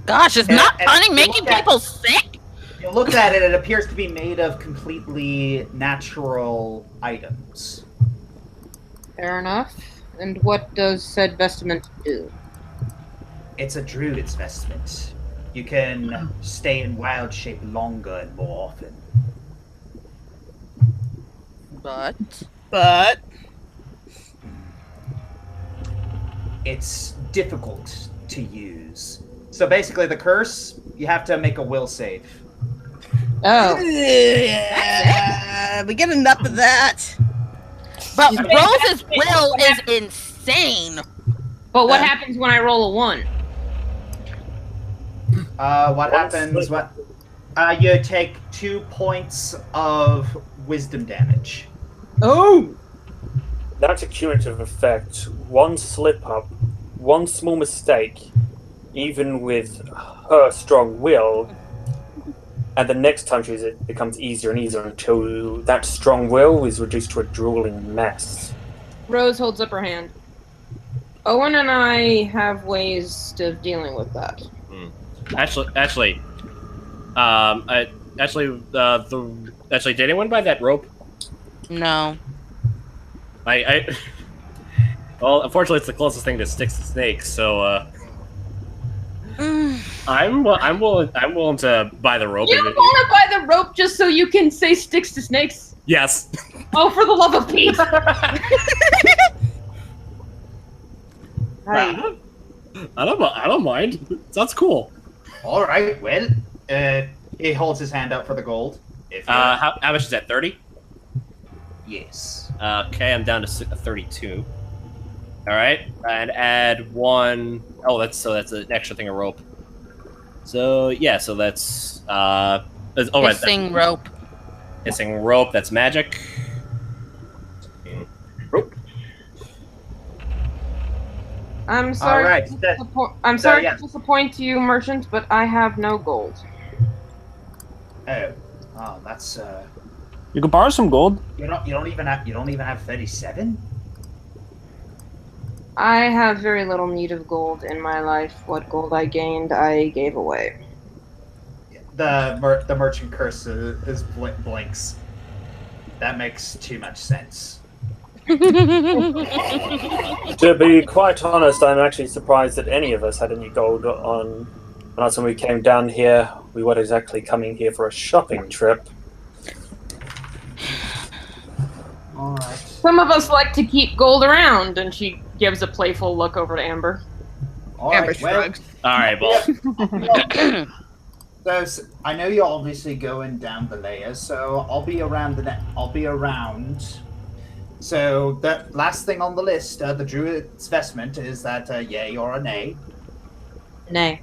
Gosh, is not punning making people sick? You look at it, it appears to be made of completely natural items. Fair enough. And what does said vestment do? It's a druid's vestment. You can stay in wild shape longer and more often. But it's difficult to use. So basically the curse, you have to make a will save. Oh. We get enough of that. But Rose's will is insane. But what happens when I roll a 1? What happens? You take 2 points of wisdom damage. Oh! That's a cumulative effect. One slip up, one small mistake, even with her strong will, and the next time she uses it becomes easier and easier until that strong will is reduced to a drooling mess. Rose holds up her hand. Owen and I have ways of dealing with that. Actually, did anyone buy that rope? No. Well, unfortunately, it's the closest thing to Styx to snakes. So, I'm willing to buy the rope. You want to buy the rope just so you can say Styx to snakes? Yes. Oh, for the love of Pete! I don't mind. Sounds cool. All right. Well, he holds his hand out for the gold. How much is that? 30? Yes. Okay, I'm down to 32. All right, and add 1. Oh, that's an extra thing of rope. So yeah, so that's all right. Missing rope. Missing rope. That's magic. Rope. I'm sorry. All right. I'm sorry to disappoint you, merchant, but I have no gold. Oh, that's You can borrow some gold. You don't even have 37. I have very little need of gold in my life. What gold I gained, I gave away. The merchant curse blinks. That makes too much sense. To be quite honest, I'm actually surprised that any of us had any gold on us when we came down here. We weren't exactly coming here for a shopping trip. All right. Some of us like to keep gold around, and she gives a playful look over to Amber. Amber shrugs. All right, well. So I know you're obviously going down the layers, so I'll be around So the last thing on the list, the druid's vestment, is that yay or a nay? Nay.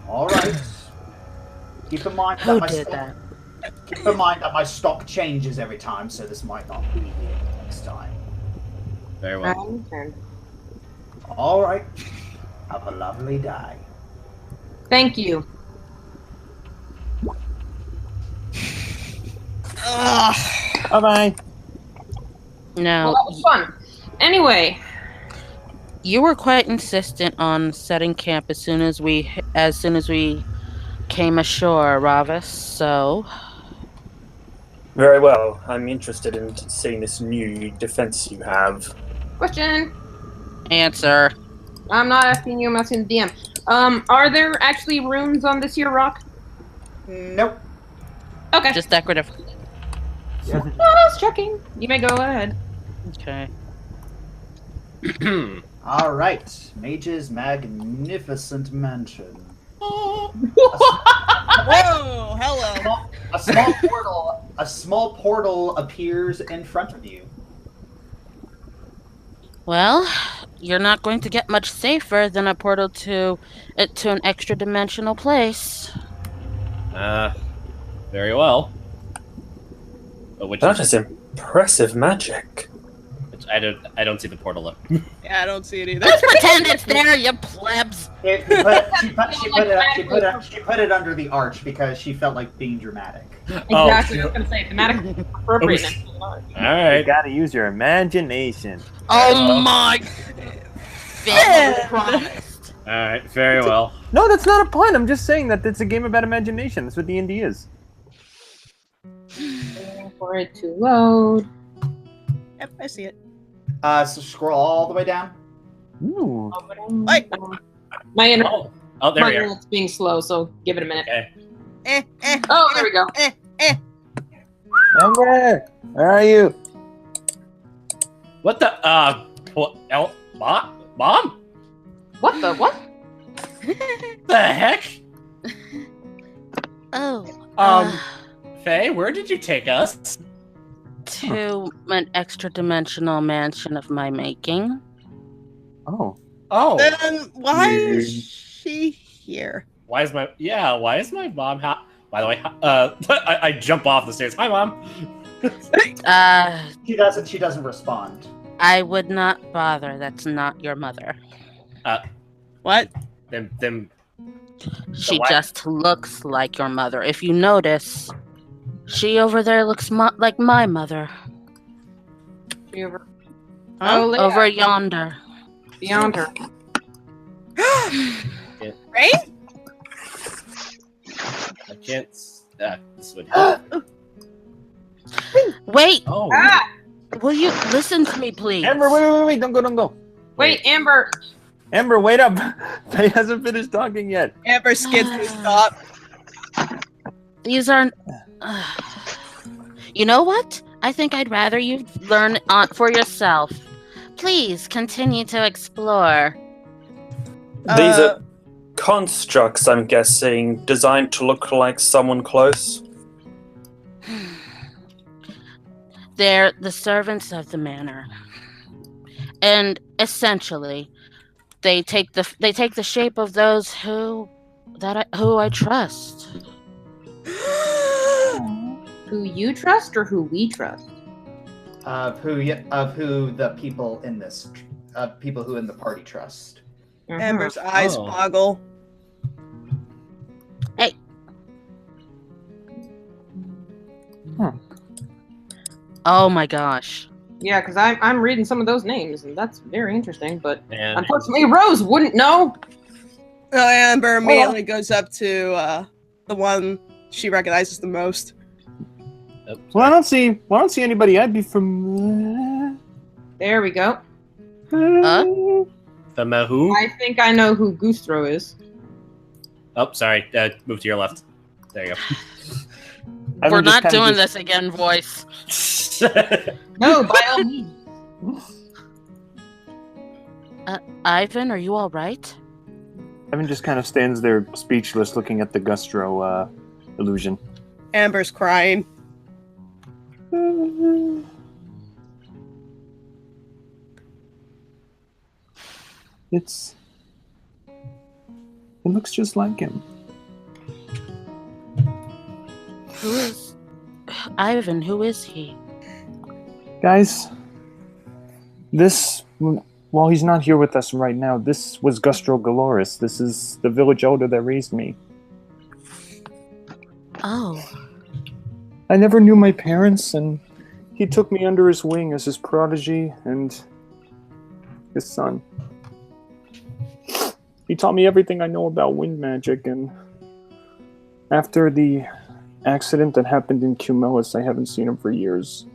All right. Keep in mind that my stock changes every time, so this might not be here next time. Very well. All right. Have a lovely day. Thank you. Bye-bye. No. Well, that was fun. Anyway. You were quite insistent on setting camp as soon as we came ashore, Ravis, so... Very well. I'm interested in seeing this new defense you have. Question. Answer. I'm not asking you, I'm asking the DM. Are there actually runes on this here rock? Nope. Okay. Just decorative. Yeah. No, I was checking. You may go ahead. Okay. All right. Mage's magnificent mansion. Whoa! Hello. A small portal appears in front of you. Well, you're not going to get much safer than a portal to an extra dimensional place. Very well. That is impressive magic. I don't see the portal up. Yeah, I don't see it either. Let's pretend it's there, you plebs. She put it under the arch because she felt like being dramatic. Exactly. I was going to say thematic appropriateness. All right. You gotta use your imagination. Oh my! Promised. All right. Very well. No, that's not a pun. I'm just saying that it's a game about imagination. That's what D&D is. Waiting for it to load. Yep, I see it. So scroll all the way down. Ooh. Like, my internet. Oh, there my we are. internet's being slow, so give it a minute. Okay. Oh, there we go. Amber, where are you? What the? Mom? What the? What? The heck? Oh. Faye, where did you take us? To an extra dimensional mansion of my making. Oh. Oh. Then why is she here? Why is my mom by the way, I jump off the stairs. Hi, Mom. She doesn't respond. I would not bother. That's not your mother. What? Then she just looks like your mother. If you notice, she over there looks like my mother. Over yonder. Beyond her. Right? I can't. This would help. Wait. Oh. Will you listen to me, please? Amber, wait! Don't go! Wait, Amber. Amber, wait up! Faye hasn't finished talking yet. Amber skids to stop. These aren't. You know what? I think I'd rather you learn for yourself. Please continue to explore. These are constructs, I'm guessing, designed to look like someone close. They're the servants of the manor, and essentially, they take the shape of those who I trust. Who you trust or who we trust? Of who the people in this, people who in the party trust. Amber's eyes boggle. Hey. Oh my gosh. Yeah, because I'm reading some of those names, and that's very interesting. But unfortunately, Rose wouldn't know. Amber immediately goes up to the one she recognizes the most. Well, I don't see anybody I'd be from. There we go. The Mahu? I think I know who Gustro is. Oh, sorry. Move to your left. There you go. We're not doing this again, voice. No, by all means. Ivan, are you all right? Ivan just kind of stands there speechless, looking at the Gustro illusion. Amber's crying. It looks just like him. Who is Ivan? Who is he? Guys, while he's not here with us right now, this was Gustro Galoris. This is the village elder that raised me. Oh. I never knew my parents, and he took me under his wing as his prodigy and his son. He taught me everything I know about wind magic, and after the accident that happened in Cumelis, I haven't seen him for years.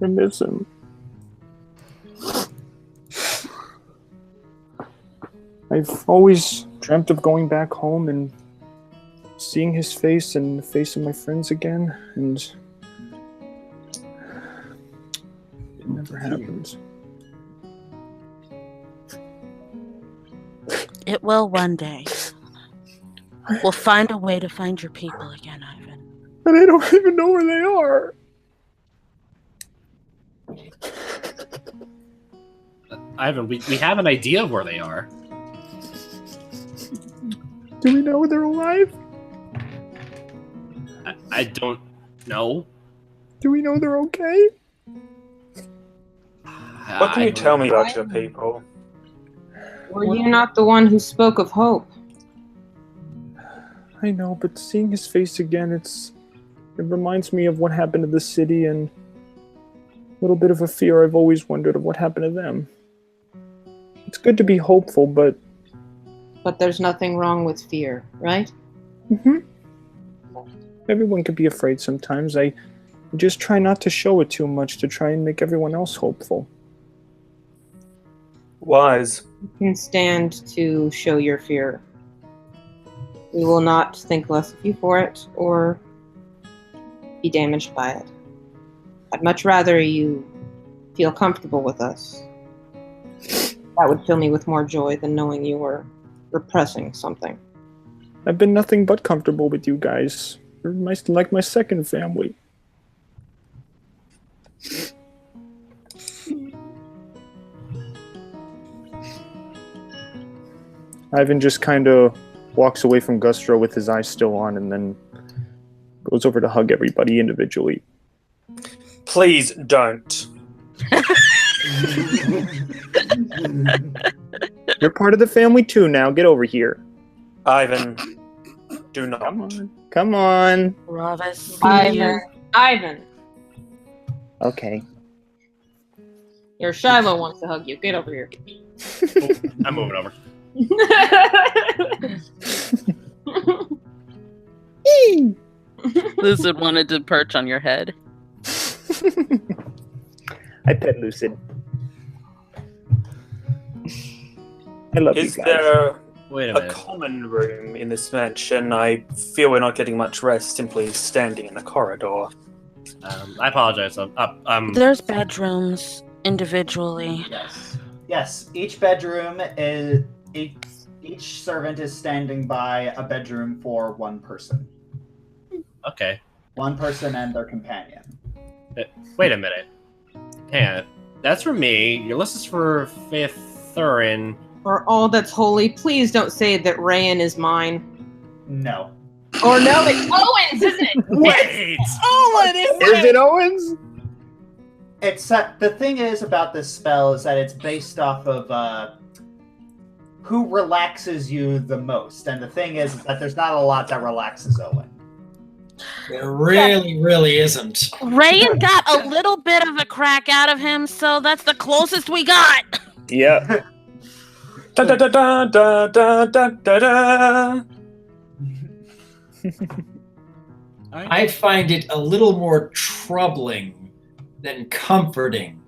I miss him. I've always dreamt of going back home and seeing his face and the face of my friends again, and it never happened. It will one day. We'll find a way to find your people again, Ivan. And I don't even know where they are. Ivan, we have an idea of where they are. Do we know they're alive? I don't know. Do we know they're okay? What can you tell me about your people? Were you not the one who spoke of hope? I know, but seeing his face again, it reminds me of what happened to the city and a little bit of a fear I've always wondered of what happened to them. It's good to be hopeful, but... But there's nothing wrong with fear, right? Mm-hmm. Everyone can be afraid sometimes. I just try not to show it too much to try and make everyone else hopeful. Wise. You can stand to show your fear. We will not think less of you for it or be damaged by it. I'd much rather you feel comfortable with us. That would fill me with more joy than knowing you were repressing something. I've been nothing but comfortable with you guys. You're like my second family. Ivan just kind of walks away from Gustro with his eyes still on and then goes over to hug everybody individually. Please don't. You're part of the family too now. Get over here. Ivan, do not. Come on. Ravis. Ivan. Okay. Your Shiloh wants to hug you. Get over here. Oh, I'm moving over. Lucid wanted to perch on your head. I pet Lucid. I love Is you guys. there Wait a a minute. common room in this mansion? I feel we're not getting much rest simply standing in the corridor. I apologize. There's bedrooms individually. Yes. Each bedroom is each servant is standing by a bedroom for one person. Okay. One person and their companion. Wait a minute. Hang on. That's for me. Your list is for Faith Thurin. For all that's holy, please don't say that Rayan is mine. No. Or no, it's Owens, isn't it? Wait! Owen, Is it Owens? It's the thing is about this spell is that it's based off of who relaxes you the most, and the thing is that there's not a lot that relaxes Owen. There really isn't. Rayan got a little bit of a crack out of him, so that's the closest we got. Yeah. Da da da da da da da da da. I find it a little more troubling than comforting.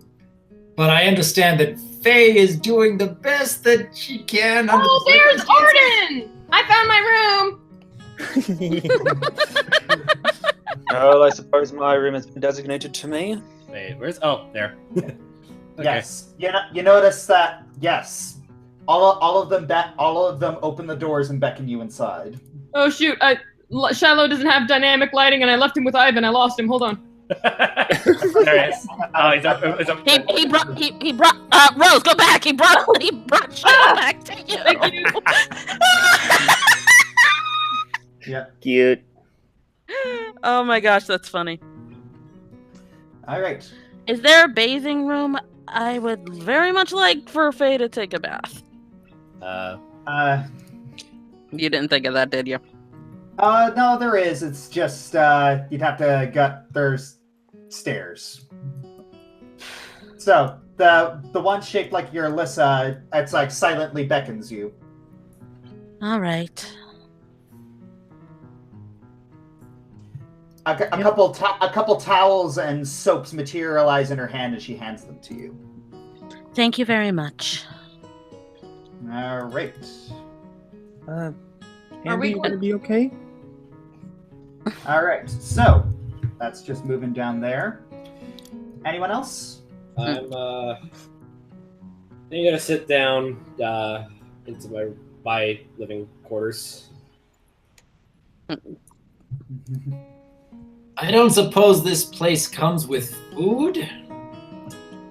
But I understand that Faye is doing the best that she can. Oh, there's Arden! I found my room! Well, I suppose my room has been designated to me. Wait, where's... Oh, there. Okay. Yes. You notice that, yes. All of them open the doors and beckon you inside. Oh shoot, Shiloh doesn't have dynamic lighting and I left him with Ivan. I lost him. Hold on. There he is. Oh, he's up. He brought Rose, go back. He brought Shiloh back to you. Thank you. Yeah. Cute. Oh my gosh, that's funny. All right. Is there a bathing room? I would very much like for Faye to take a bath. You didn't think of that, did you? No, there is. It's just you'd have to there's stairs. So the one shaped like your Alyssa, it's like silently beckons you. All right. A couple towels and soaps materialize in her hand as she hands them to you. Thank you very much. All right. Andy, you gonna be okay? All right. So that's just moving down there. Anyone else? I'm gonna sit down into my living quarters. I don't suppose this place comes with food?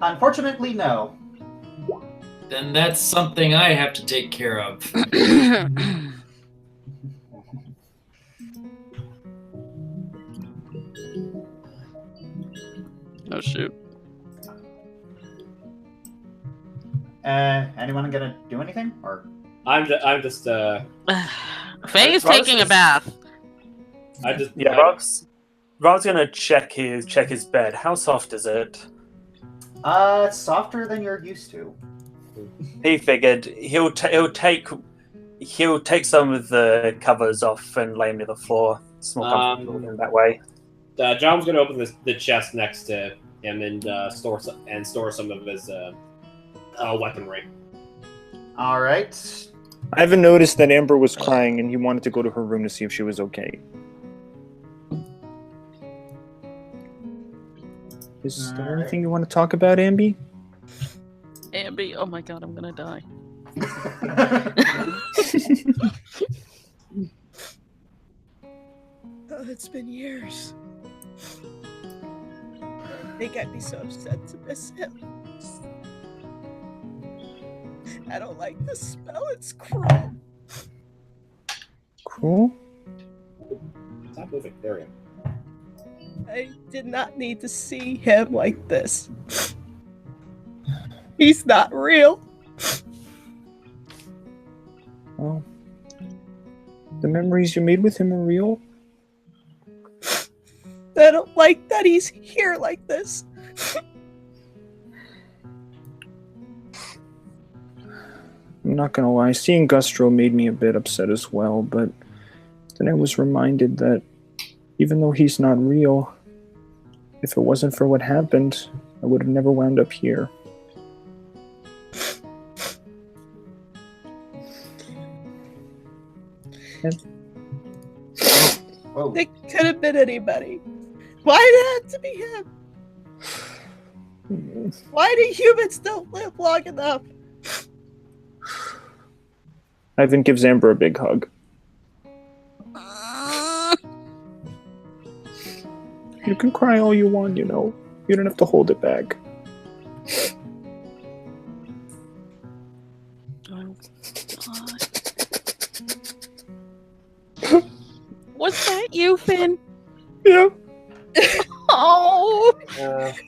Unfortunately, no. Then that's something I have to take care of. Oh shoot. Anyone gonna do anything or? I'm just Faye is taking a bath. Rob's gonna check his bed. How soft is it? It's softer than you're used to. He figured he'll take some of the covers off and lay them near the floor. It's more comfortable in that way. John's gonna open the chest next to him and store some of his weaponry. All right. I haven't noticed that Amber was crying and he wanted to go to her room to see if she was okay. Is there anything you want to talk about, Amby? Amby, oh my god, I'm gonna die. Oh, it's been years. I think I'd be so upset to miss him. I don't like the smell. It's cruel. Cruel? Stop moving. There we go. I did not need to see him like this. He's not real. Well, the memories you made with him are real. I don't like that he's here like this. I'm not gonna lie, seeing Gustro made me a bit upset as well, but then I was reminded that even though he's not real, if it wasn't for what happened, I would have never wound up here. Whoa. It could have been anybody. Why did it have to be him? Why do humans don't live long enough? Ivan gives Amber a big hug. You can cry all you want, you know. You don't have to hold it back.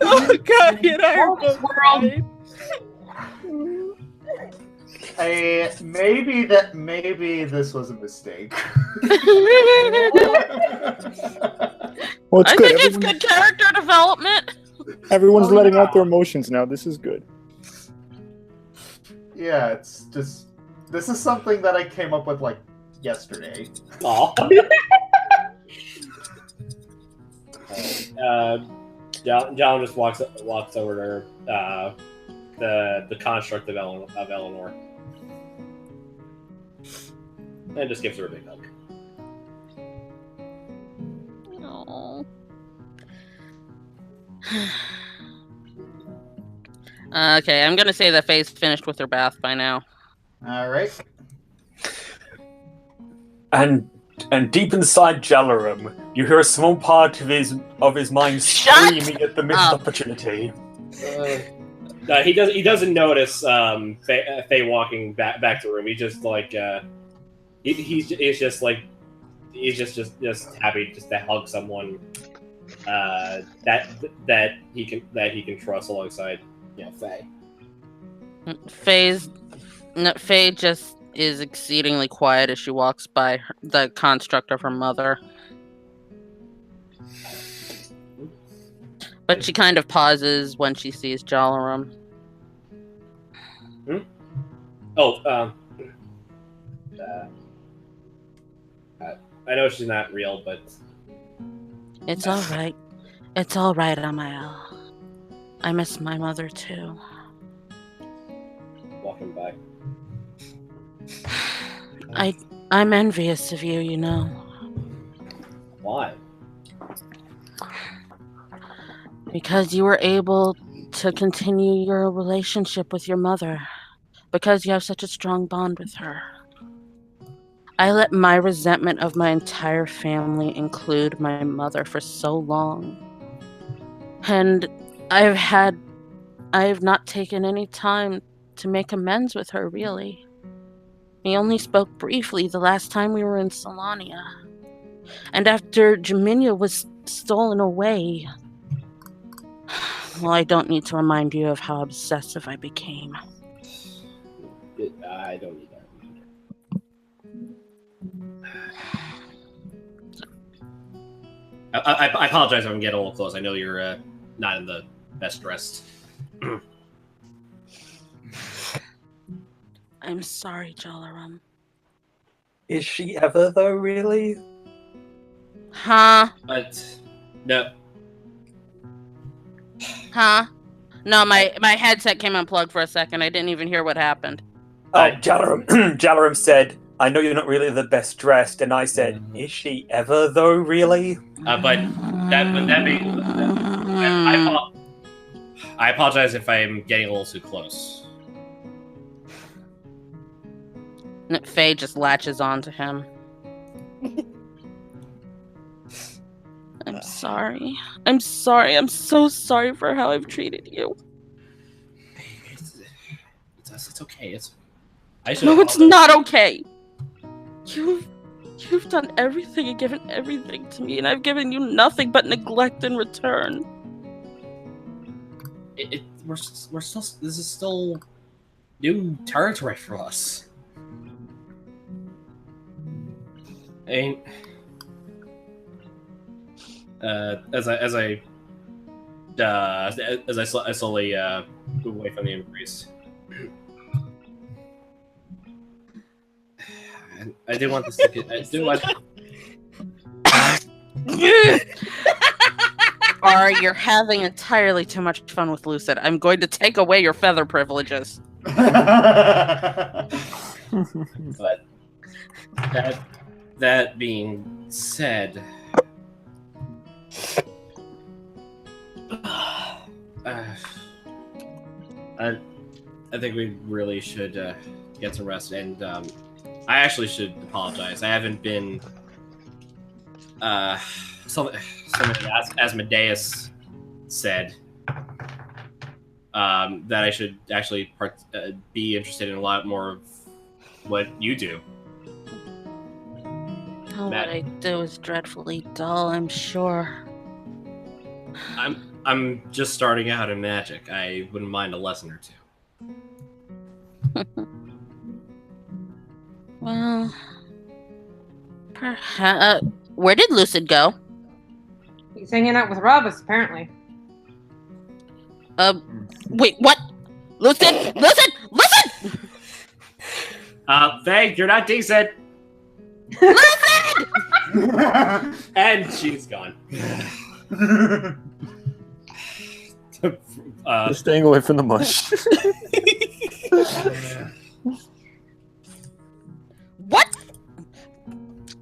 Oh god, you and I are both crying. Maybe this was a mistake. Well, it's I good. think it's good character development. Everyone's letting out their emotions now. This is good. Yeah, it's just this is something that I came up with like yesterday. Aw. John just walks over to the construct of Eleanor, and just gives her a big hug. Aww. Okay, I'm gonna say that Faye's finished with her bath by now. All right. And deep inside Jalarum, you hear a small part of his mind screaming at the missed opportunity. He doesn't notice Faye walking back to the room. He's just like he's just happy just to hug someone that he can trust alongside Faye. Faye just is exceedingly quiet as she walks by the construct of her mother. But she kind of pauses when she sees Jalarum. I know she's not real, but It's all right. It's all right, Amael. I miss my mother too. walking by. I'm envious of you, you know. Why? Because you were able to continue your relationship with your mother. Because you have such a strong bond with her. I let my resentment of my entire family include my mother for so long. And I have not taken any time to make amends with her, really. We only spoke briefly the last time we were in Solania. And after Jaminia was stolen away, well, I don't need to remind you of how obsessive I became. I don't need that. I apologize if I'm getting a little close. I know you're not in the best dressed. I'm sorry, Jalarum. Is she ever, though, really? Huh? But no. Huh? No, my headset came unplugged for a second. I didn't even hear what happened. Jalarum said, I know you're not really the best dressed, and I said, is she ever, though, really? I apologize if I'm getting a little too close. Faye just latches onto him. I'm sorry. I'm sorry. I'm so sorry for how I've treated you. It's okay. No, it's not okay. You've done everything and given everything to me, and I've given you nothing but neglect in return. We're still. This is still new territory for us. I slowly move away from the embrace. I didn't want this to get. I didn't want. You're having entirely too much fun with Lucid. I'm going to take away your feather privileges. But that being said, I think we really should get some rest, and I actually should apologize. I haven't been so as Asmodeus said that I should actually be interested in a lot more of what you do. What I do is dreadfully dull, I'm sure. I'm just starting out in magic. I wouldn't mind a lesson or two. Well, perhaps. Where did Lucid go? He's hanging out with Robus, apparently. Wait, what? Lucid! Lucid! Lucid! Faye, you're not decent. Lucid! And she's gone. You're staying away from the mush. What?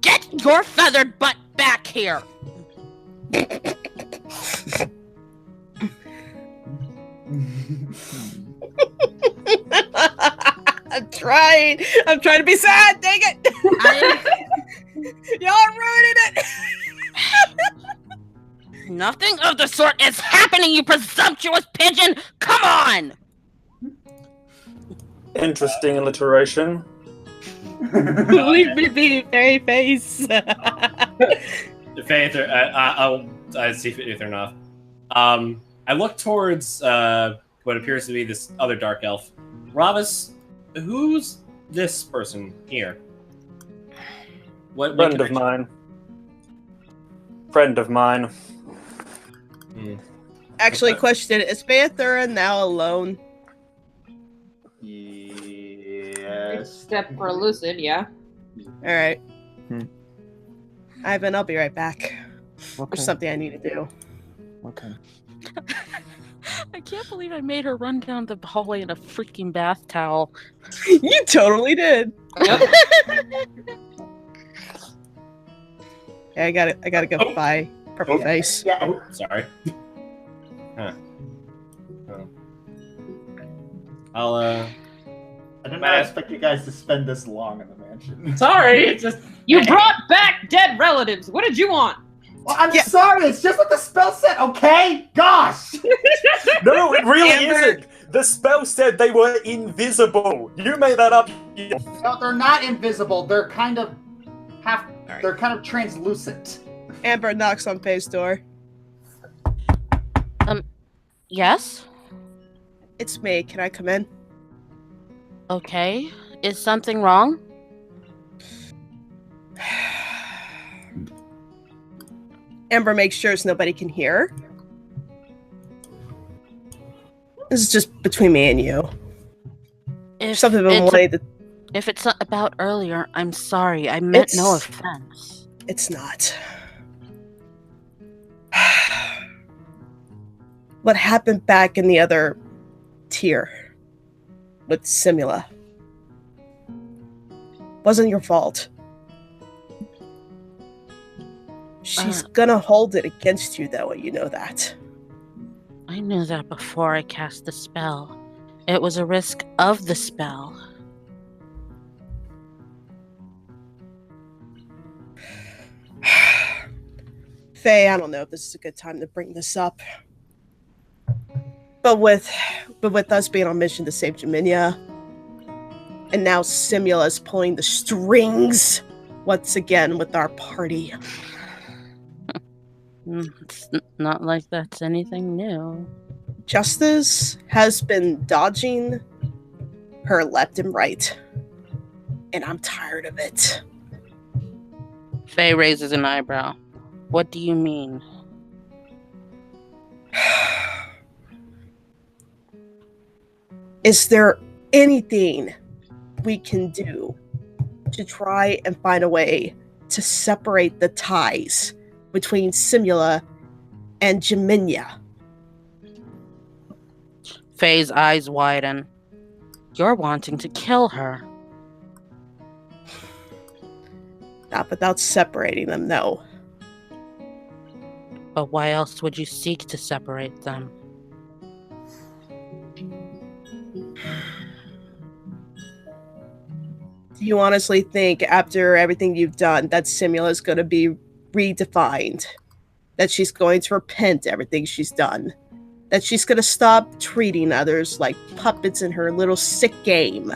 Get your feathered butt back here! I'm trying to be sad. Dang it! Y'all ruining it. Nothing of the sort is happening, you presumptuous pigeon! Come on! Interesting alliteration. Leave me be, Fairy Face. Faye, I'll see if they're not. I look towards what appears to be this other dark elf. Ravis, who's this person here? What Friend of mine. Friend of mine. Actually, question: is Banthura now alone? Yes. Except for Lucid, yeah. All right. Ivan, I'll be right back. Okay. There's something I need to do. Okay. I can't believe I made her run down the hallway in a freaking bath towel. You totally did. Yep. I gotta go buy Purple Face. Yeah. Oh, sorry. Huh. Oh. I did not expect you guys to spend this long in the mansion. Sorry, it's just You brought back dead relatives. What did you want? Well, I'm sorry, it's just what the spell said, okay? Gosh! No, it really Amber. isn't. The spell said they were invisible. You made that up. No, they're not invisible. They're kind of they're kind of translucent. Amber knocks on Faye's door. Yes? It's me. Can I come in? Okay. Is something wrong? Amber makes sure nobody can hear. This is just between me and you. If Something been it's wanting to. If it's not about earlier, I'm sorry. I meant no offense. It's not. What happened back in the other tier with Simula wasn't your fault. She's gonna hold it against you, though, you know that. I knew that before I cast the spell. It was a risk of the spell. Faye, I don't know if this is a good time to bring this up. But with us being on mission to save Jaminia, and now Simula's pulling the strings once again with our party. It's not like that's anything new. Justice has been dodging her left and right, and I'm tired of it. Faye raises an eyebrow. What do you mean? Is there anything we can do to try and find a way to separate the ties between Simula and Jaminia? Faye's eyes widen. You're wanting to kill her. Not without separating them, no. But why else would you seek to separate them? Do you honestly think, after everything you've done, that Simula is going to be redefined? That she's going to repent everything she's done? That she's going to stop treating others like puppets in her little sick game?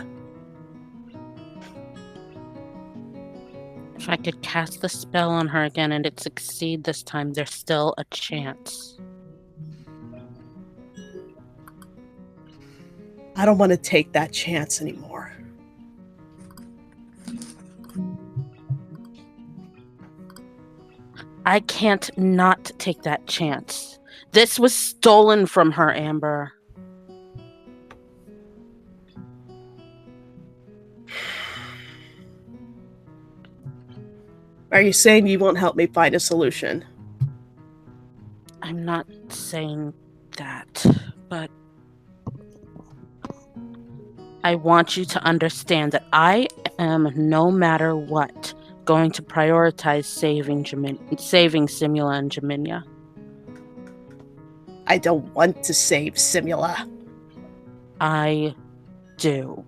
If I could cast the spell on her again and it succeed this time, there's still a chance. I don't want to take that chance anymore. I can't not take that chance. This was stolen from her, Amber. Are you saying you won't help me find a solution? I'm not saying that, but I want you to understand that I am, no matter what, going to prioritize saving Simula and Jaminia. I don't want to save Simula. I do.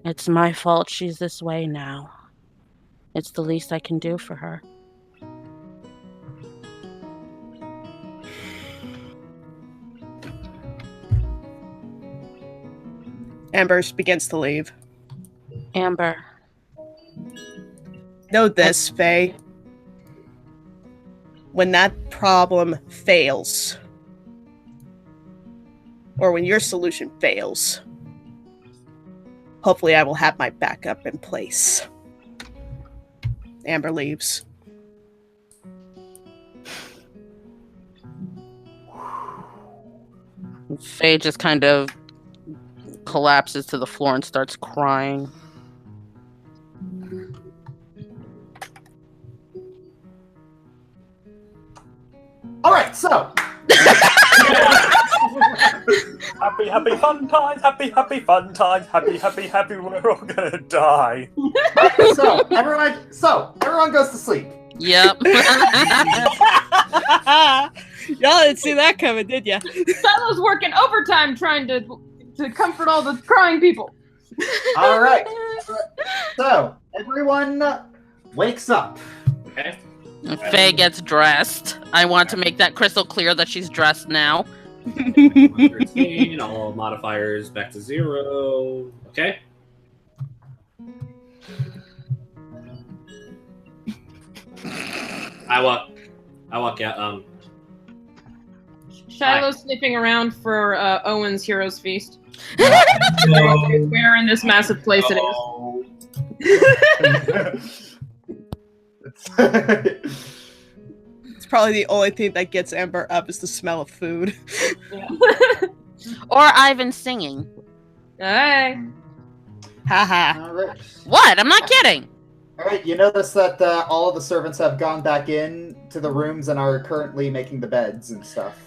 It's my fault she's this way now. It's the least I can do for her. Amber begins to leave. Amber. Know this, Faye. When that problem fails, or when your solution fails, hopefully I will have my backup in place. Amber leaves. Faye just kind of collapses to the floor and starts crying. All right, so happy fun times, happy fun times, happy. We're all gonna die. so everyone goes to sleep. Yep. Y'all didn't see that coming, did ya? Shiloh's working overtime trying to comfort all the crying people. All right. So everyone wakes up. Okay. Faye gets dressed. I want to make that crystal clear that she's dressed now. 13, all modifiers back to 0. Okay. I walk out. Shiloh's sniffing around for Owen's Heroes Feast. Where in this massive place it is. It's probably the only thing that gets Amber up is the smell of food. Yeah. Or Ivan singing. Hey. Haha. All right. What? I'm not kidding. All right. You notice that all of the servants have gone back in to the rooms and are currently making the beds and stuff.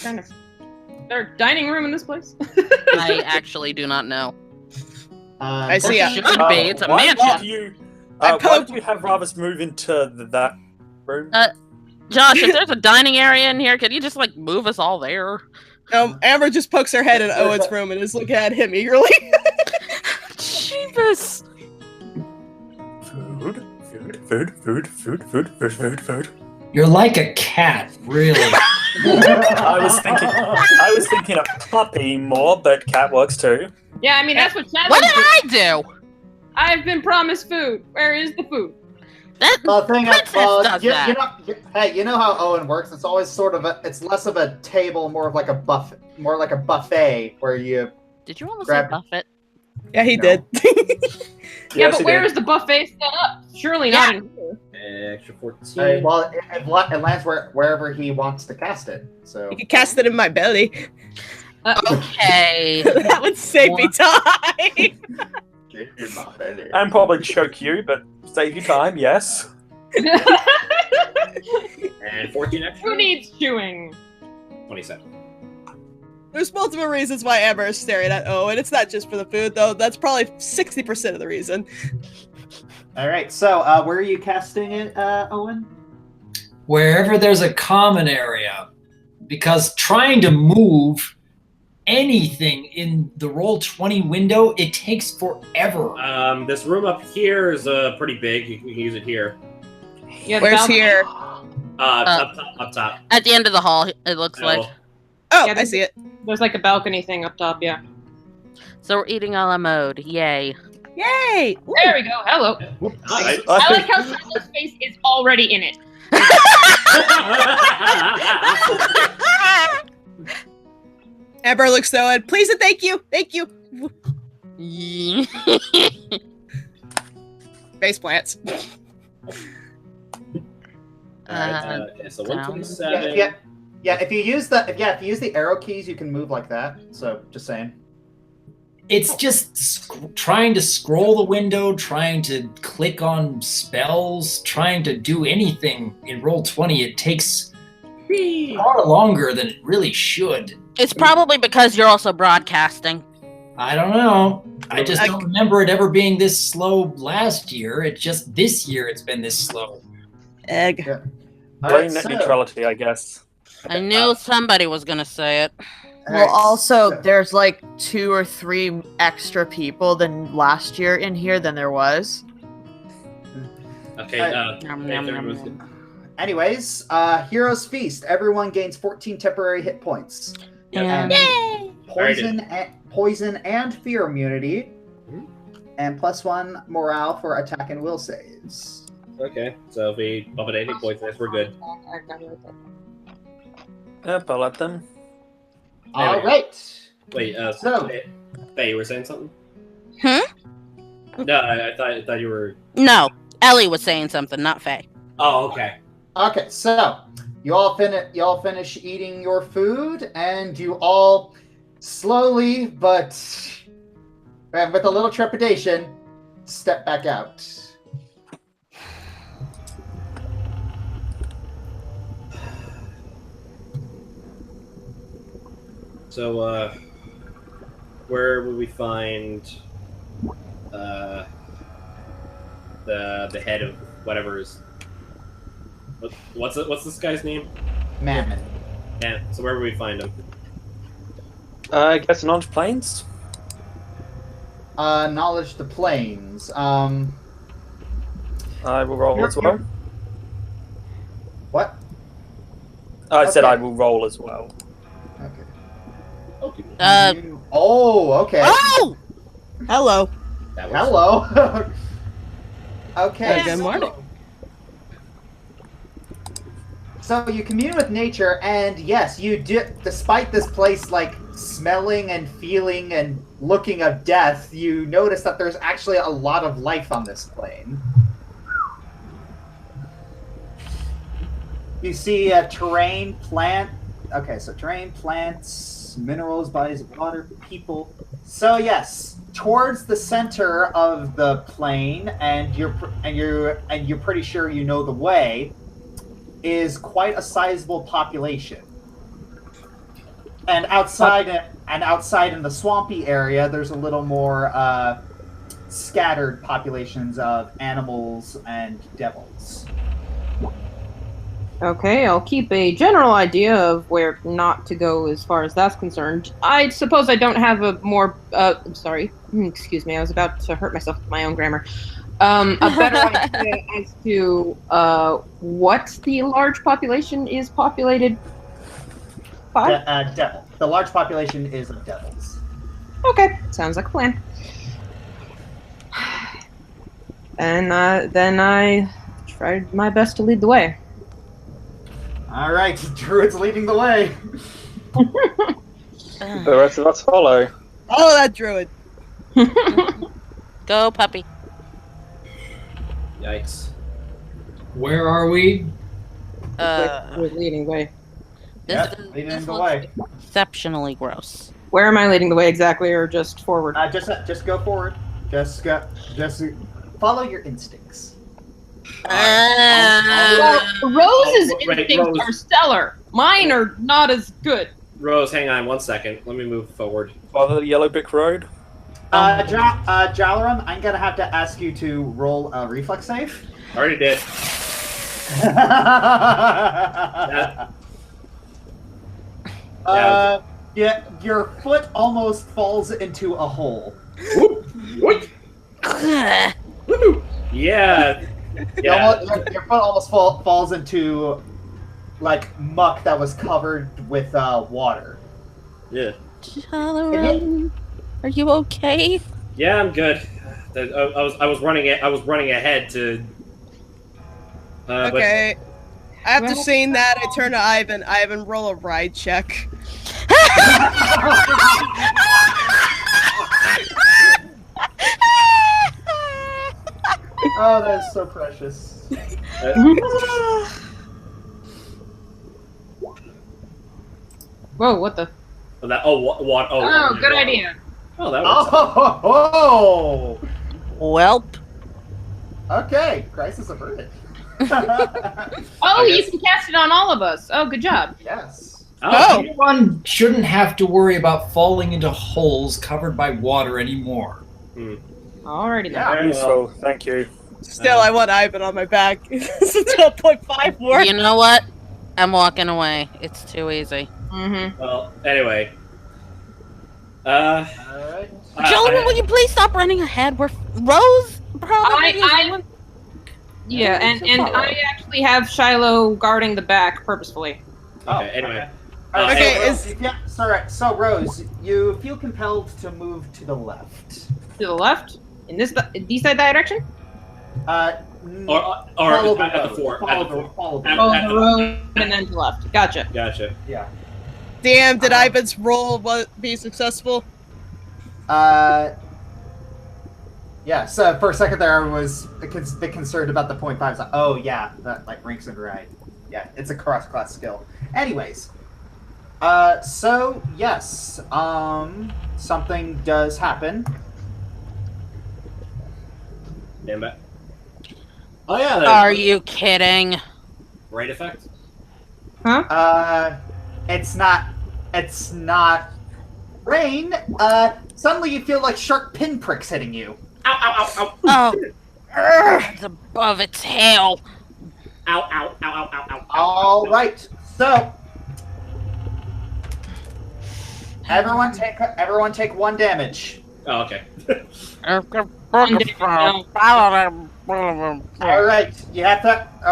Kind of. Is there a dining room in this place? I actually do not know. I see. It should be. It's a mansion. Why do you have Ravas move into that room? Josh, if there's a dining area in here, could you just move us all there? Amber just pokes her head in Owen's room and is looking at him eagerly. Jeebus. Food. You're like a cat, really. I was thinking of puppy more, but cat works too. Yeah, I mean that's what Shiloh. What did I do? I've been promised food. Where is the food? You know how Owen works. It's always it's less of a table, more of like a buffet, more like a buffet where you. Did you almost say buffet? Yeah, he did. Yeah, but where is the buffet set up? Surely not in here. Extra 14. Well, it lands wherever he wants to cast it. So You can cast it in my belly. Okay. That would save me time. And probably choke you, but save you time, yes. And 14 extra. Who needs chewing? 27. There's multiple reasons why Amber is staring at Owen. It's not just for the food, though. That's probably 60% of the reason. All right. So where are you casting it, Owen? Wherever there's a common area, because trying to move anything in the Roll20 window, it takes forever. This room up here is pretty big. You can use it here. Yeah, Where's here? Up top. At the end of the hall, it looks like. Oh, Yeah, I see it. There's like a balcony thing up top, yeah. So we're eating a la mode. Yay. Yay! There we go. Hello. Nice. I like how Shiloh's face is already in it. Amber looks though and please and thank you. Thank you. Face plants. Okay, so 127. Yeah, if you use the arrow keys, you can move like that. So just saying. It's just trying to scroll the window, trying to click on spells, trying to do anything in Roll20. It takes far longer than it really should. It's probably because you're also broadcasting. I don't know. I just don't remember it ever being this slow last year. It's just this year it's been this slow. Egg. Yeah. Brain net neutrality, I guess. I knew somebody was going to say it. Well, also, there's like 2 or 3 extra people than last year in here than there was. Okay, anyways, Hero's Feast. Everyone gains 14 temporary hit points. And Poison and fear immunity. And +1 morale for attack and will saves. Okay, so if we bump it 80 points, we're good. Yep, I'll let them. All right. Wait, so Faye, you were saying something? Hmm? No, I thought you were. No, Ellie was saying something, not Faye. Oh, okay. Okay, so you all finish eating your food, and you all slowly but with a little trepidation step back out. So, where will we find the head of whatever is? What's this guy's name? Mammon. Yeah. So where will we find him? I guess Knowledge Plains. Knowledge the plains. I will roll as well. What? I said I will roll as well. Okay. Okay. Okay. Oh! Hello. Hello. Okay. Good morning. So you commune with nature, and yes, you do. Despite this place like smelling and feeling and looking of death, you notice that there's actually a lot of life on this plane. You see terrain, plant. Okay, so terrain, plants, minerals, bodies of water, people. So yes, towards the center of the plane, and you're pretty sure you know the way, is quite a sizable population. And outside in the swampy area, there's a little more scattered populations of animals and devils. Okay, I'll keep a general idea of where not to go as far as that's concerned. I suppose I don't have a more, excuse me, I was about to hurt myself with my own grammar. A better idea as to what the large population is populated by? Devil. The large population is of devils. Okay, sounds like a plan. And then I tried my best to lead the way. All right, Druid's leading the way. The rest of us follow. Follow that Druid. Go, puppy. Yikes. Where are we? We're leading the way. This leading the way. Exceptionally gross. Where am I leading the way exactly, or just forward? Just go forward. Just follow your instincts. Rose's instincts are stellar. Mine are not as good. Rose, hang on 1 second. Let me move forward. Follow the yellow brick road. Jalaram, I'm gonna have to ask you to roll a reflex save. Already did. Yeah, your foot almost falls into a hole. Yeah. Your foot almost falls into like muck that was covered with water. Yeah. Jalaram, are you okay? Yeah, I'm good. I was running ahead to. Okay. After seeing that, I turn to Ivan. Ivan, roll a ride check. Oh, that is so precious. Whoa, what the? Oh, good idea. Oh, that was. Welp. Okay, crisis averted. Oh, you can cast it on all of us. Oh, good job. Yes. Anyone shouldn't have to worry about falling into holes covered by water anymore. Alrighty then. Yeah. Very useful. Thank you. Still, I want Ivan on my back. This is 12.5 work. You know what? I'm walking away. It's too easy. Well, anyway. Alright. Children, will you please stop running ahead? We're Rose probably. Yeah, and I actually have Shiloh guarding the back purposefully. Okay, anyway. So Rose, you feel compelled to move to the left. To the left? In this direction? Or Follow the at the road. fort. Follow the Follow the road and then to the left. Gotcha. Gotcha. Yeah. Damn, did Ivan's roll be successful? Yeah, so for a second there I was a bit concerned about the 0.5. I was like, oh yeah, that like ranks and right. Yeah, it's a cross-class skill. Anyways, so yes, something does happen. Damn it. Oh yeah. Are you kidding? Right effect? Huh? It's not rain. Suddenly you feel like sharp pinpricks hitting you. Ow, ow, ow, ow. Oh, it's above its tail. Ow, ow, ow, ow, ow, ow. All right, so everyone take 1 damage. Oh, okay. All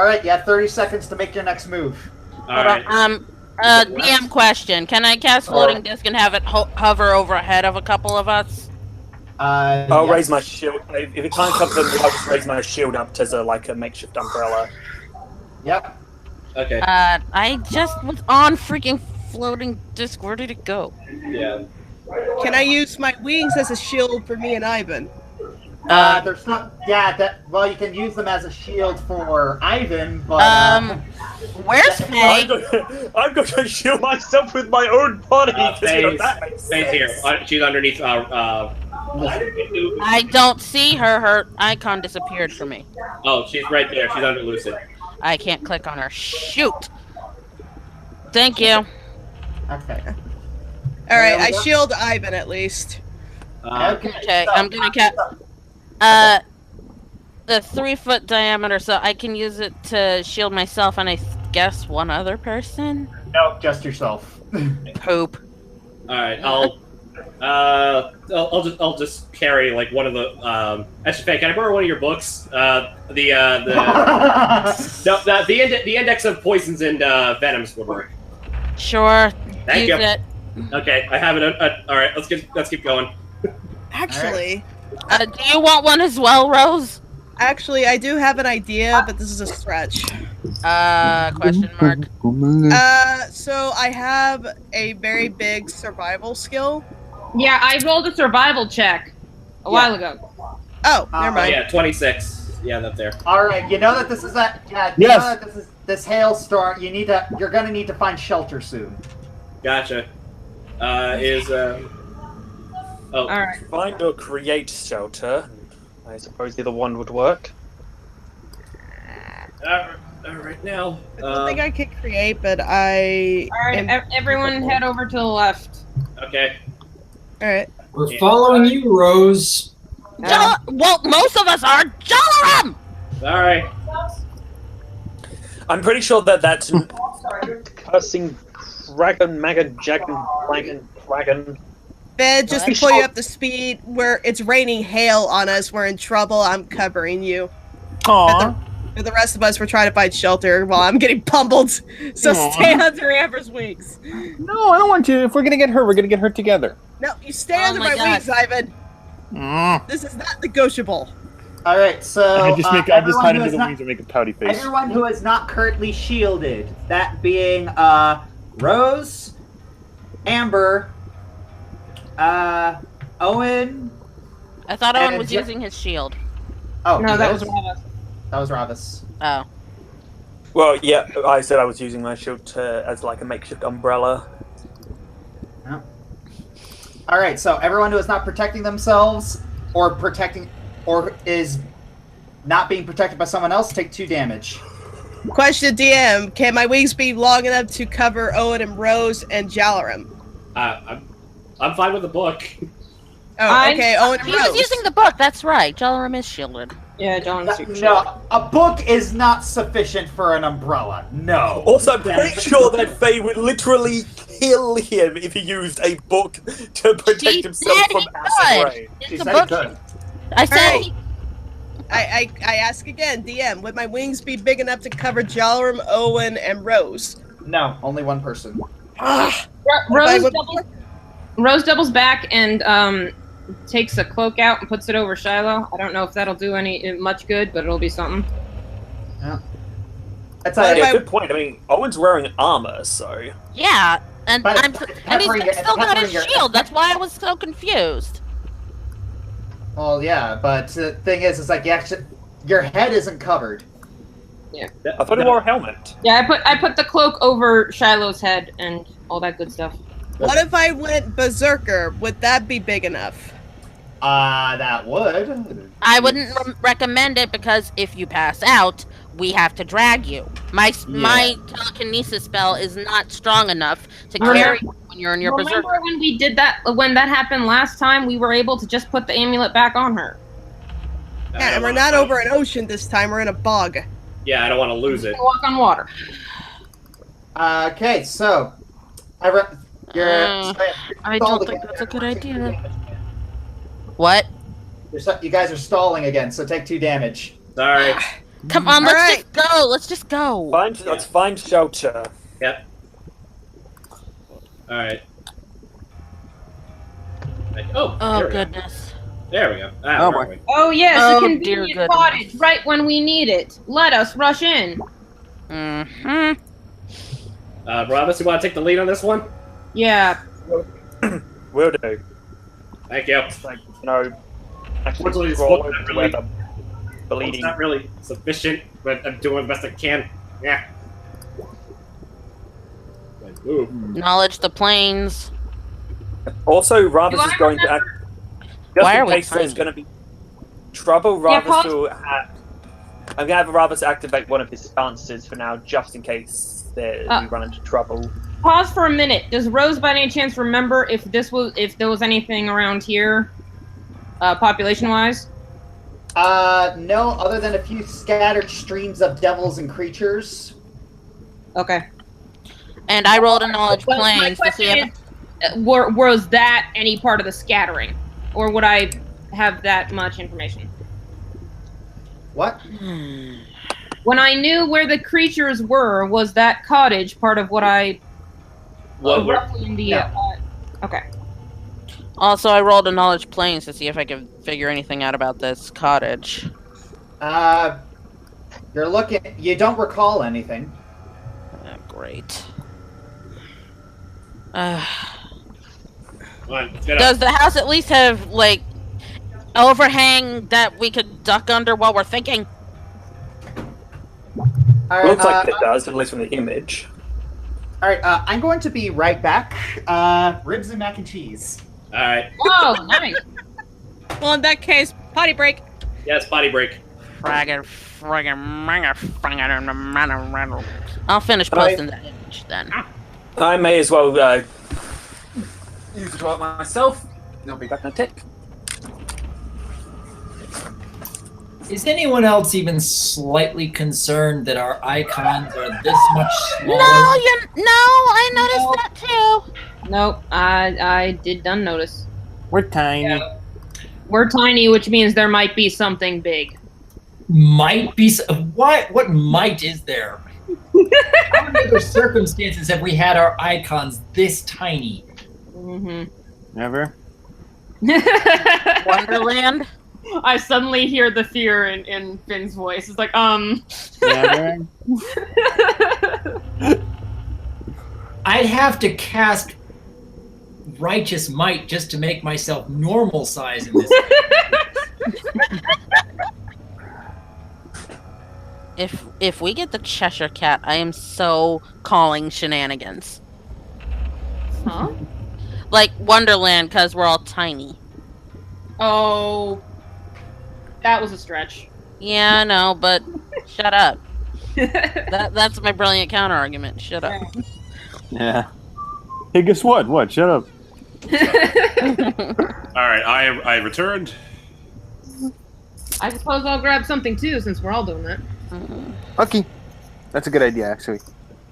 right, you have 30 seconds to make your next move. All right. DM question. Can I cast floating disc and have it hover overhead of a couple of us? I'll yes. raise my shield. If it can't cover them, I'll just raise my shield up as a makeshift umbrella. Yep. Okay. I just was on freaking floating disc. Where did it go? Yeah. Can I use my wings as a shield for me and Ivan? There's not. Yeah. Well, you can use them as a shield for Ivan, but. Where's Faye? I'm going to shield myself with my own body. Faye's here. She's underneath. I don't see her. Her icon disappeared from me. Oh, she's right there. She's under Lucid. I can't click on her. Shoot. Thank you. Okay. All right, I shield Ivan at least. Okay, I'm gonna cast the 3-foot diameter, so I can use it to shield myself and I guess one other person. No, just yourself. Poop. All right, I'll just carry like one of the. Actually, Faye, can I borrow one of your books? The index of poisons and venoms would work. Sure. Thank use you. it. Okay, I have it. All right, let's keep going. Actually, do you want one as well, Rose? Actually, I do have an idea, but this is a stretch. Question mark. So I have a very big survival skill. Yeah, I rolled a survival check a while ago. Oh, never mind. Yeah, 26. Yeah, that's there. All right, you know that this is a yeah. You know that this hailstorm. You're gonna need to find shelter soon. Gotcha. All right. Find or create shelter. I suppose either one would work. All right, now. I don't think I can create, but I. All right, everyone head over to the left. Okay. All right. We're following you, Rose. Well, most of us are. Jalaram! All right. I'm pretty sure that's cursing dragon, dragon. Ben, just to pull you up to speed, where it's raining hail on us, we're in trouble. I'm covering you. Aww. For the rest of us, we're trying to find shelter while I'm getting pummeled. So Aww. stay under Amber's wings. No, I don't want to. If we're gonna get hurt, we're gonna get hurt together. No, you stay under my wings, Ivan. This is not negotiable. All right, so I just hide under the wings and make a pouty face. Everyone who is not currently shielded, that being Rose, Amber, Owen. I thought Owen was using his shield. Oh no, that was Ravis. That was Ravis. Oh. Well, yeah, I said I was using my shield as like a makeshift umbrella. Yeah. All right, so everyone who is not protecting themselves or is not being protected by someone else, take 2 damage. Question DM, can my wings be long enough to cover Owen and Rose and Jalaram? I'm fine with the book. Oh, okay, Owen and He Rose. was using the book, that's right. Jalaram is shielded. Yeah, John's super No, a book is not sufficient for an umbrella. No. Also, I'm pretty sure that Faye would literally kill him if he used a book to protect himself from acid rain. It's a book. I said. Right. I ask again, DM, would my wings be big enough to cover Jalaram, Owen, and Rose? No, only one person. Rose doubles back and takes a cloak out and puts it over Shiloh. I don't know if that'll do much good, but it'll be something. Yeah. That's a good point. I mean, Owen's wearing armor, so. Yeah, and he's still got his shield. That's why I was so confused. Well, yeah, but the thing is like your head isn't covered. Yeah. I thought he wore a helmet. Yeah, I put the cloak over Shiloh's head and all that good stuff. What if I went berserker? Would that be big enough? That would. I wouldn't recommend it because if you pass out, we have to drag you. My telekinesis spell is not strong enough to carry you when you're in your berserker. Remember when we did that? When that happened last time, we were able to just put the amulet back on her. Yeah, and we're not over an ocean this time. We're in a bog. Yeah, I don't want to lose it. Walk on water. Okay, so I don't think that's a good idea. What? You guys are stalling again, so take 2 damage. Sorry. Come on, let's just go. Let's just go. Let's find shelter. Yep. All right. Oh goodness. There we go. Oh, boy. Oh yes, Oh, a dear convenient goodness. cottage, right when we need it. Let us rush in. Mm-hmm. Robus, you want to take the lead on this one? Yeah. Will do. Thank you. Like, no. Unfortunately, this book is not really sufficient, but I'm doing the best I can. Yeah. Knowledge the planes. Also, Ravis is going to act. Just Why are in we case there's tiny? going to be trouble, Ravis will I'm going to have Ravis activate one of his stances for now, just in case we run into trouble. Pause for a minute. Does Rose by any chance remember if there was anything around here, population-wise? No, other than a few scattered streams of devils and creatures. Okay. And I rolled a knowledge But my planes to see question if is, was that any part of the scattering? Or would I have that much information? What? When I knew where the creatures were, was that cottage part of what I... roughly in the... okay. Also, I rolled a knowledge planes to see if I could figure anything out about this cottage. You're looking... You don't recall anything. Great. Does the house at least have, like, overhang that we could duck under while we're thinking? Looks like it does, at least from the image. Alright, I'm going to be right back. Ribs and mac and cheese. Alright. Oh, nice. Well, in that case, potty break. Yes, potty break. I'll finish posting that image then. I may as well use the toilet myself. I'll be back in a tick. Is anyone else even slightly concerned that our icons are this much smaller? I noticed that too. Nope, I did done notice. We're tiny. Yeah. We're tiny, which means there might be something big. Might be. What might is there? How many other circumstances have we had our icons this tiny? Mm-hmm. Never. Wonderland? I suddenly hear the fear in Finn's voice. It's like, Yeah, I'd have to cast Righteous Might just to make myself normal size in this. If we get the Cheshire Cat, I am so calling shenanigans. Huh? Like Wonderland, because we're all tiny. Oh, that was a stretch. Yeah, I know, but shut up. That's my brilliant counter argument. Shut up. Yeah. Hey, guess what? What? Shut up. Alright, I returned. I suppose I'll grab something too, since we're all doing that. Okay. That's a good idea, actually.